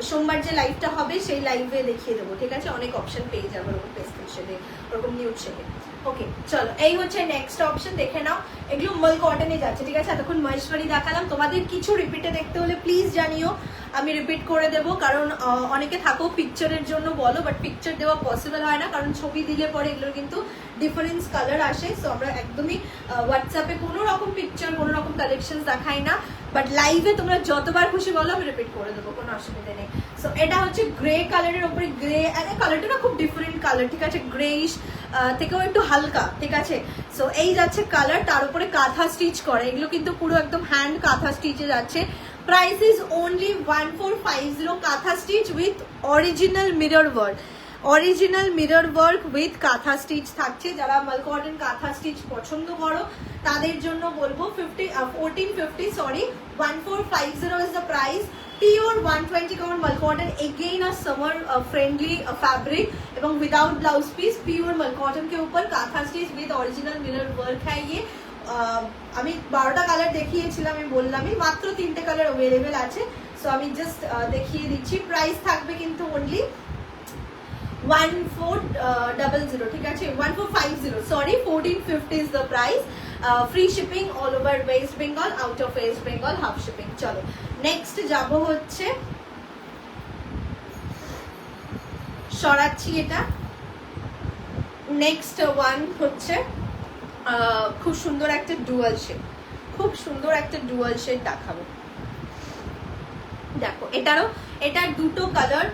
সোমবার যে লাইভটা হবে সেই লাইভে দেখিয়ে দেবো, ঠিক আছে? অনেক অপশন পেয়ে যাবো ওরকম পেস্টেল শেডে, ওরকম নিউড শেডে। ওকে চলো, এই হচ্ছে নেক্সট অপশন, দেখে নাও। এগুলো মাল কটনে যাচ্ছে, ঠিক আছে? এতক্ষণ মহেশ্বরী দেখালাম, তোমাদের কিছু রিপিটে দেখতে হলে প্লিজ জানিও, আমি রিপিট করে দেবো, কারণ অনেকে থাকো পিকচারের জন্য বলো, বাট পিকচার দেওয়া পসিবল হয় না, কারণ ছবি দিলে পরে এগুলোর কিন্তু ডিফারেন্স কালার আসে। সো আমরা একদমই হোয়াটসঅ্যাপে কোনো রকম পিকচার কোনো রকম কালেকশন দেখাই না, বাট লাইভে তোমরা যতবার খুশি বলো আমি রিপিট করে দেবো, কোনো অসুবিধা নেই। সো এটা হচ্ছে গ্রে কালারের উপরে, গ্রে কালারটা না খুব ডিফারেন্ট কালার, ঠিক আছে? গ্রেইশ থেকেও একটু হালকা, ঠিক আছে? সো এই যাচ্ছে কালার, তার উপরে কাঁথা স্টিচ করে, এগুলো কিন্তু পুরো একদম হ্যান্ড কাঁথা স্টিচে যাচ্ছে। প্রাইস ইজ অনলি 1450 কাঁথা stitch with original mirror work, original mirror work with কাঁথা স্টিচ থাকছে। যারা মাল কটন কাঁথা স্টিচ পছন্দ করো তাদের জন্য বলবো 1450 sorry 1450 is the price. Pure 120 count mul cotton, again a summer friendly fabric এবং without blouse piece, pure mul cotton के ऊपर kantha stitch with original mirror work है ये। আমি 12টা কালার দেখিয়েছিলাম, আমি বললামই মাত্র 3টে কালার অ্যাভেলেবেল আছে। সো আমি জাস্ট দেখিয়ে দিচ্ছি, প্রাইস থাকবে কিন্তু অনলি 1400, ঠিক আছে? 1450 sorry 1450 is the price. Free shipping all over West Bengal, out of West Bengal half shipping. চলো নেক্সট যাব হচ্ছে, সরাচ্ছি এটা, নেক্সট ওয়ান হচ্ছে খুব সুন্দর একটা ডুয়াল শেড, খুব সুন্দর একটা ডুয়াল শেড দেখাবো। দেখো এটার দুটো কালার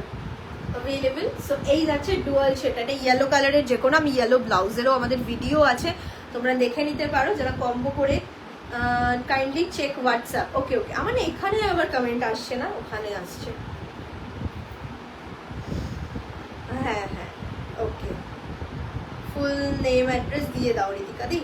অ্যাভেলেবল। সো এই যাচ্ছে ডুয়াল শেড, এটা ইয়েলো কালারের, যে কোনো আমি ইয়েলো ব্লাউজেরও আমাদের ভিডিও আছে, তোমরা দেখে নিতে পারো যারা কম্বো করে কাইন্ডলি চেক হোয়াটসঅ্যাপ। ওকে ওকে, আমার না এখানে আবার কমেন্ট আসছে না, ওখানে আসছে। হ্যাঁ হ্যাঁ ওকে, ফুল নেম অ্যাড্রেস দিয়ে দাও রিতিকা দি।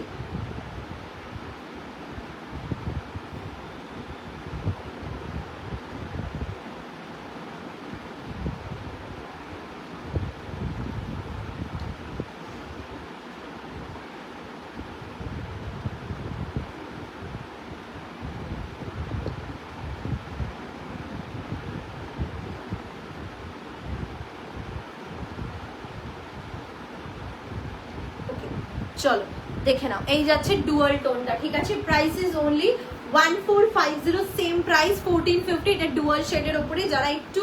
চলো দেখে নাও, এই যাচ্ছে ডুয়াল টোনটা, ঠিক আছে। Price is only 1450, same price 1450। এটা ডুয়াল শেডের ওপরে, যারা একটু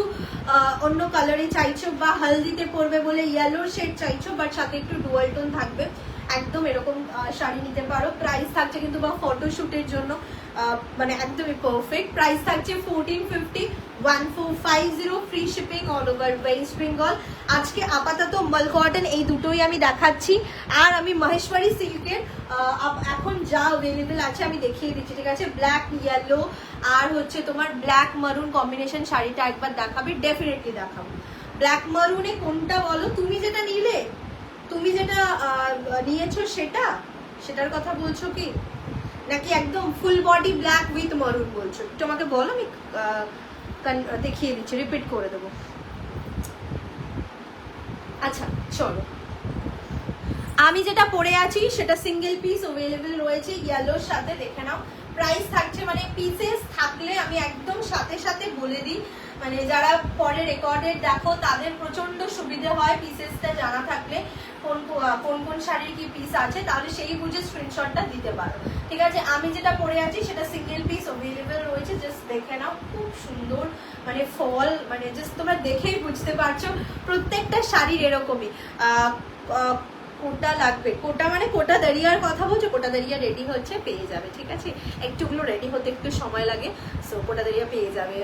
অন্য কালারে চাইছো বা হলদিতে পরবে বলে ইয়েলোর শেড চাইছো বাট সাথে একটু ডুয়াল টোন থাকবে, একদম এরকম শাড়ি নিতে পারো। প্রাইস থাকছে কিন্তু বা ফটোশুটের জন্য মানে একদমই পারফেক্ট। প্রাইস থাকছে 1450, 1450, free shipping all over West Bengal. আজকে আপাতত মাল কটন এই দুটোই আমি দেখাচ্ছি, আর আমি মহেশ্বরী সিল্কের এখন যা অ্যাভেলেবেল আছে আমি দেখিয়ে দিচ্ছি, ঠিক আছে। ব্ল্যাক ইয়েলো আর হচ্ছে তোমার ব্ল্যাক মারুন কম্বিনেশন শাড়িটা একবার দেখাবে, ডেফিনেটলি দেখাবো। ব্ল্যাক মারুনে কোনটা বলো, তুমি যেটা নিলে, তুমি যেটা নিয়েছো সেটার কথা বলছো কি, নাকি একদম ফুল বডি ব্ল্যাক উইথ মারুন বলছো? একটু আমাকে বলো, আমি দেখিয়ে দিচ্ছি, রিপিট করে দেবো। আচ্ছা চলো, আমি যেটা পরে আছি সেটা সিঙ্গেল পিস অ্যাভেলেবেল রয়েছে ইয়েলোর সাথে, দেখে নাও। প্রাইস থাকছে, মানে পিসেস থাকলে আমি একদম সাথে সাথে বলে দিই, মানে যারা পরে রেকর্ডেড দেখো তাদের প্রচন্ড সুবিধে হয় পিসেসটা জানা থাকলে, কোন কোন শাড়ির কি পিস আছে, তাহলে সেই বুঝে স্ক্রিনশটটা দিতে পারো, ঠিক আছে। আমি যেটা পরে আছি সেটা সিঙ্গেল পিস অ্যাভেলেবেল রয়েছে, জাস্ট দেখে নাও, খুব সুন্দর, মানে ফল, মানে জাস্ট তোমরা দেখেই বুঝতে পারছো প্রত্যেকটা শাড়ির এরকমই। কোটা লাগবে, কোটা মানে কোটা দাঁড়িয়ার কথা বলছো, কোটা দাঁড়িয়া রেডি হচ্ছে, পেয়ে যাবে, ঠিক আছে। একটুগুলো রেডি হতে একটু সময় লাগে, সো কোটা দাঁড়িয়া পেয়ে যাবে।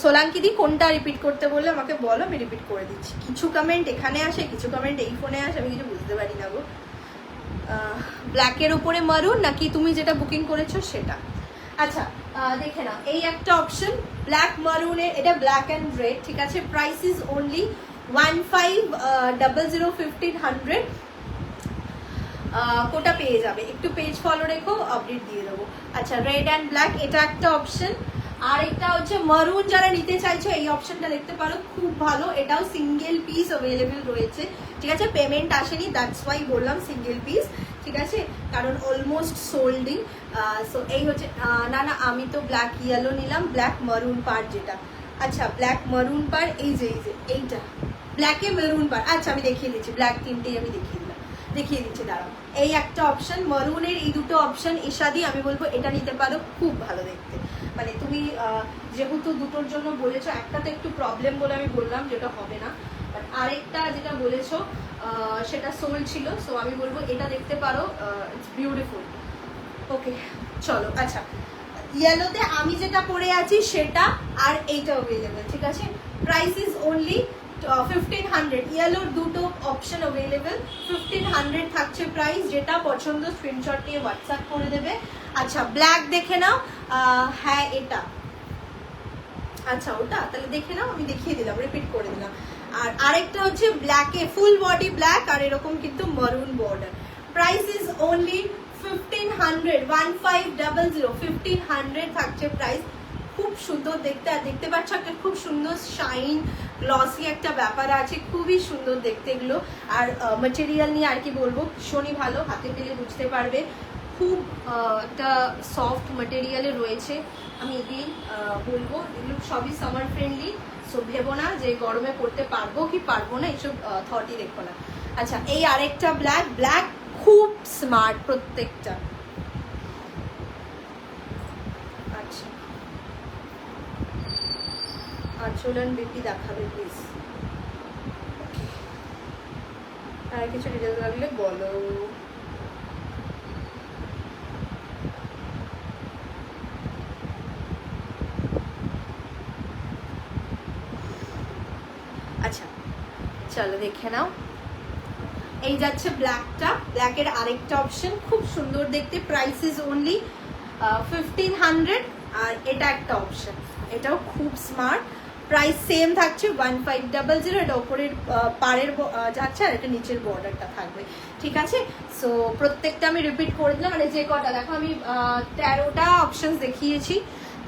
সোলাঙ্কি দি কোনটা রিপিট করতে বললে আমাকে বলো, আমি রিপিট করে দিচ্ছি। কিছু কমেন্ট এখানে আসে, কিছু কমেন্ট এই ফোনে আসে, আমি কিছু বুঝতে পারি না গো। ব্ল্যাকের উপরে মারুন নাকি তুমি যেটা বুকিং করেছো সেটা? আচ্ছা দেখে নাও, এই একটা অপশন ব্ল্যাক মারুনের, এটা ব্ল্যাক অ্যান্ড রেড, ঠিক আছে। Price is only 1500, 1500। কোটা পেয়ে যাবে, একটু পেজ ফলো রেখো, আপডেট দিয়ে দেবো। আচ্ছা রেড অ্যান্ড ব্ল্যাক এটা একটা অপশন, আর একটা হচ্ছে মারুন, যারা নিতে চাইছো এই অপশনটা দেখতে পারো, খুব ভালো, এটাও সিঙ্গেল পিস অ্যাভেলেবেল রয়েছে, ঠিক আছে। পেমেন্ট আসেনি, দ্যাটস ওয়াই বললাম সিঙ্গেল পিস, ঠিক আছে, কারণ অলমোস্ট সোল্ডিং। সো এই হচ্ছে, না না আমি তো ব্ল্যাক ইয়েলো নিলাম, ব্ল্যাক মারুন পার যেটা। আচ্ছা ব্ল্যাক মারুন পার, এই যে এইটা ব্ল্যাকে মেরুন পার। আচ্ছা আমি দেখিয়ে দিচ্ছি, ব্ল্যাক তিনটেই আমি দেখিয়ে দিচ্ছি, দাঁড়াও। এই একটা অপশন, মারুনের এই দুটো অপশন, ইশাদি আমি বলবো এটা নিতে পারো, খুব ভালো দেখতে। মানে তুমি যেহেতু দুটোর জন্য বলেছো, একটা তো একটু প্রবলেম বলে আমি বললাম যেটা হবে না, বাট আরেকটা যেটা বলেছো সেটা সোল ছিল, সো আমি বলবো এটা দেখতে পারো, ইটস বিউটিফুল। ওকে চলো, আচ্ছা ইয়েলোতে আমি যেটা পরে আছি সেটা, আর এইটা অ্যাভেলেবেল, ঠিক আছে। প্রাইস ইজ অনলি 1500, ইয়েলোর দুটো অপশন অ্যাভেলেবেল, 1500 থাকছে প্রাইস। যেটা পছন্দ স্ক্রিনশট নিয়ে হোয়াটসঅ্যাপ করে দেবে। আচ্ছা ব্ল্যাক দেখে নাও, হ্যাঁ এটা, আচ্ছা ওটা তাহলে দেখে নাও, আমি দেখিয়ে দিলাম, রিপিট করে দিলাম। আর আরেকটা হচ্ছে ব্ল্যাকে ফুল বডি ব্ল্যাক আর এরকম কিন্তু মারুন বর্ডার। প্রাইস ইজ অনলি 1500, 1500, 1500 থাকছে প্রাইস। খুব সুন্দর দেখতে, আর দেখতে পাচ্ছ একটা খুব সুন্দর শাইন গ্লসি একটা ব্যাপার আছে, খুবই সুন্দর দেখতে এগুলো। আর ম্যাটেরিয়াল নিয়ে আর কি বলবো, ভীষণই ভালো, হাতে পেলে বুঝতে পারবে, খুব একটা সফট ম্যাটেরিয়ালে রয়েছে। আমি এগেইন বলবো এগুলো সবই সামার ফ্রেন্ডলি, সো ভেবো না যে গরমে পড়তে পারবো কি পারবো না, এইসব থটই রেখো না। আচ্ছা এই আরেকটা ব্ল্যাক, ব্ল্যাক খুব স্মার্ট প্রত্যেকটা। আচ্ছা আচলন বিপি দেখাবে প্লিজ, আর কিছু ডিটেলস লাগলে বলো। আচ্ছা চলো দেখে নাও, এই যাচ্ছে ব্ল্যাকটা, ব্ল্যাকের আরেকটা অপশন, খুব সুন্দর দেখতে, প্রাইস ইজ অনলি 1500। আর এটা একটা অপশন, এটাও খুব স্মার্ট, প্রাইস সেম থাকছে 1500। এটা ওপরের পাড়ের যাচ্ছে আর এটা নিচের বর্ডারটা থাকবে, ঠিক আছে। সো প্রত্যেকটা আমি রিপিট করে দিলাম, মানে যে কটা দেখো আমি 13টা অপশন দেখিয়েছি,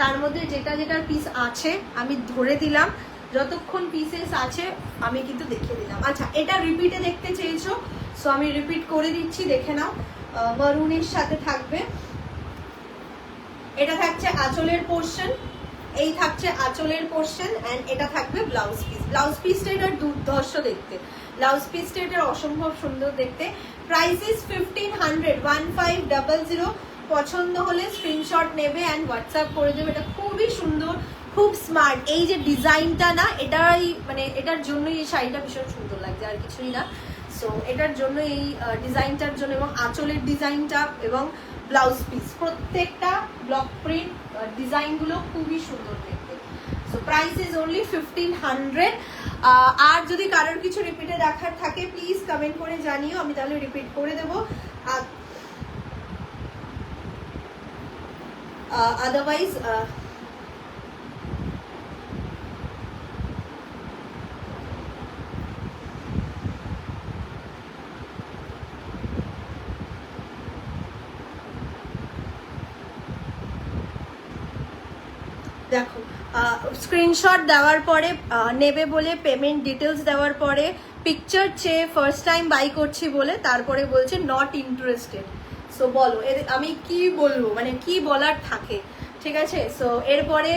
তার মধ্যে যেটা যেটার পিস আছে আমি ধরে দিলাম, যতক্ষণ পিসেস আছে আমি কিন্তু দেখিয়ে দিলাম। আচ্ছা, এটা রিপিটে দেখতে চেয়েছো, সো আমি রিপিট করে দিচ্ছি, দেখে নাও। মারুনের সাথে থাকবে, এটা থাকছে আঁচলের পোর্শন, এই থাকছে আঁচলের পোর্শন, এন্ড এটা থাকবে ব্লাউজ পিস। ব্লাউজ পিসটা এটার দুর্ধর্ষ দেখতে, ব্লাউজ পিসটা এটার অসম্ভব সুন্দর দেখতে। Price is 1500। পছন্দ হলে স্ক্রিনশট নেবে অ্যান্ড হোয়াটসঅ্যাপ করে দেবে। এটা খুবই সুন্দর, খুব স্মার্ট। এই যে ডিজাইনটা না, এটাই মানে এটার জন্যই এই শাড়িটা ভীষণ সুন্দর লাগছে, আর কিছুই না। সো এটার জন্য, এই ডিজাইনটার জন্য, এবং আঁচলের ডিজাইনটা এবং ব্লাউজ পিস প্রত্যেকটা ব্লক প্রিন্ট ডিজাইনগুলো খুবই সুন্দর দেখতে। So price is only 1500। আর যদি কারোর কিছু রিপিটে দেখার থাকে প্লিজ কমেন্ট করে জানিও, আমি তাহলে রিপিট করে দেবো। আদারওয়াইজ দেখো, স্ক্রিনশট দেওয়ার পরে নেবে বলে পেমেন্ট ডিটেলস দেওয়ার পরে পিকচার চেয়ে ফার্স্ট টাইম বাই করছি বলে তারপরে বলছে নট ইন্টারেস্টেড। সো বলো আমি কি বলবো, মানে কি বলার থাকে, ঠিক আছে। সো এরপরে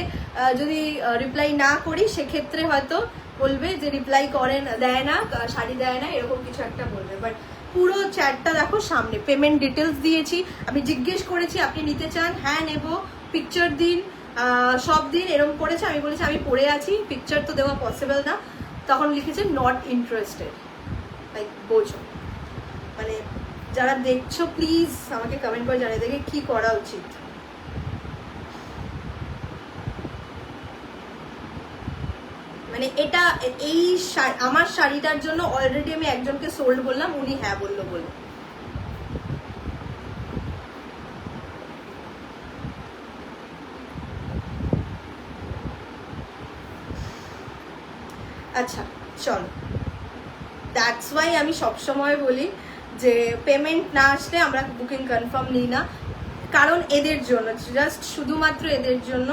যদি রিপ্লাই না করি সেক্ষেত্রে হয়তো বলবে যে রিপ্লাই করেন, দেয় না, শাড়ি দেয় না, এরকম কিছু একটা বলবে। বাট পুরো চ্যাটটা দেখো সামনে, পেমেন্ট ডিটেলস দিয়েছি, আমি জিজ্ঞেস করেছি আপনি নিতে চান, হ্যাঁ নেব, পিকচার দিন, সব দিন এরকম করেছে। আমি বলেছি আমি পড়ে আছি, পিকচার তো দেওয়া পসিবল না, তখন লিখেছে নট ইন্টারেস্টেড। লাইক বোঝো, মানে যারা দেখছো প্লিজ আমাকে কমেন্ট করে জানিয়ে দেখে কি করা উচিত। মানে এটা এই আমার শাড়িটার জন্য অলরেডি আমি একজনকে সোল্ড বললাম, উনি হ্যাঁ বললো বলে। আচ্ছা চলো, দ্যাটস ওয়াই আমি সবসময় বলি যে পেমেন্ট না আসলে আমরা বুকিং কনফার্ম নিই না, কারণ এদের জন্য, জাস্ট শুধুমাত্র এদের জন্য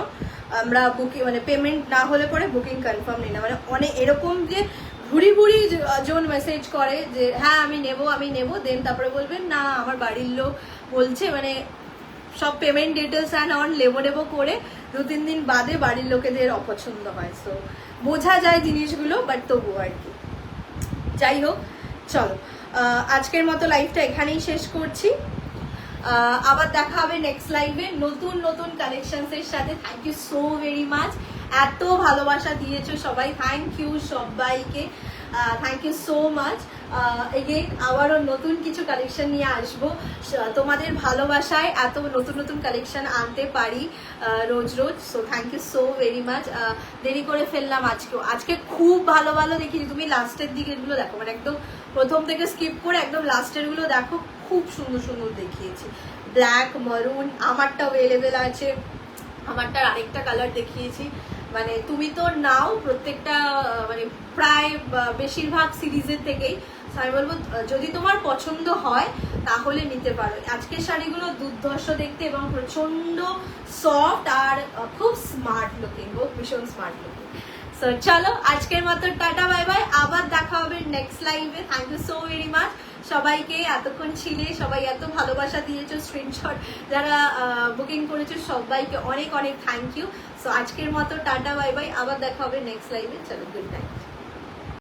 আমরা বুকিং, মানে পেমেন্ট না হলে পরে বুকিং কনফার্ম নিই না। মানে অনেক এরকম যে ভুড়ি ভুড়ি জন মেসেজ করে যে হ্যাঁ আমি নেব, দেন তারপরে বলবেন না আমার বাড়ির লোক বলছে, মানে সব পেমেন্ট ডিটেলস অ্যান্ড অন নেবো করে 2-3 দিন বাদে বাড়ির লোকেদের অপছন্দ হয়। সো বোঝা যায় জিনিসগুলো, বাট তবু আর কি। যাই হোক, চলো আজকের মতো লাইভটা এখানেই শেষ করছি। আবার দেখা হবে নেক্সট লাইভে নতুন নতুন কালেকশনসের সাথে। Thank you so very much, এত ভালোবাসা দিয়েছো সবাই, থ্যাংক ইউ সবাইকে, thank you so much. Again আবারও নতুন কিছু কালেকশন নিয়ে আসবো, তোমাদের ভালোবাসায় এত নতুন নতুন কালেকশন আনতে পারি রোজ রোজ। So thank you so very much. দেরি করে ফেললাম আজকে খুব ভালো ভালো দেখিয়েছি, তুমি লাস্টের দিকেরগুলো দেখো, মানে একদম প্রথম থেকে স্কিপ করে একদম লাস্টেরগুলো দেখো, খুব সুন্দর সুন্দর দেখিয়েছি। ব্ল্যাক, মারুন, আমারটা অ্যাভেলেবেল আছে, আমারটার আরেকটা কালার দেখিয়েছি। মানে তুমি তো নাও প্রত্যেকটা, মানে প্রায় বেশিরভাগ সিরিজের থেকেই। আমি বলবো যদি তোমার পছন্দ হয় তাহলে নিতে পারো। আজকের শাড়িগুলো দুর্ধর্ষ দেখতে এবং প্রচন্ড সফট আর খুব স্মার্ট লুকিং, ভীষণ স্মার্ট লুকিং। সো চলো আজকের মতো টাটা বাই বাই, আবার দেখা হবে নেক্সট লাইভে। Thank you so very much সবাইকে, এতক্ষণ ছিলে, সবাই এত ভালোবাসা দিয়েছো, স্ক্রিনশট যারা বুকিং করেছো সবাইকে অনেক অনেক থ্যাংক ইউ। সো আজকের মতো টাটা বাই বাই, আবার দেখা হবে নেক্সট লাইভে। চলো, গুড নাইট।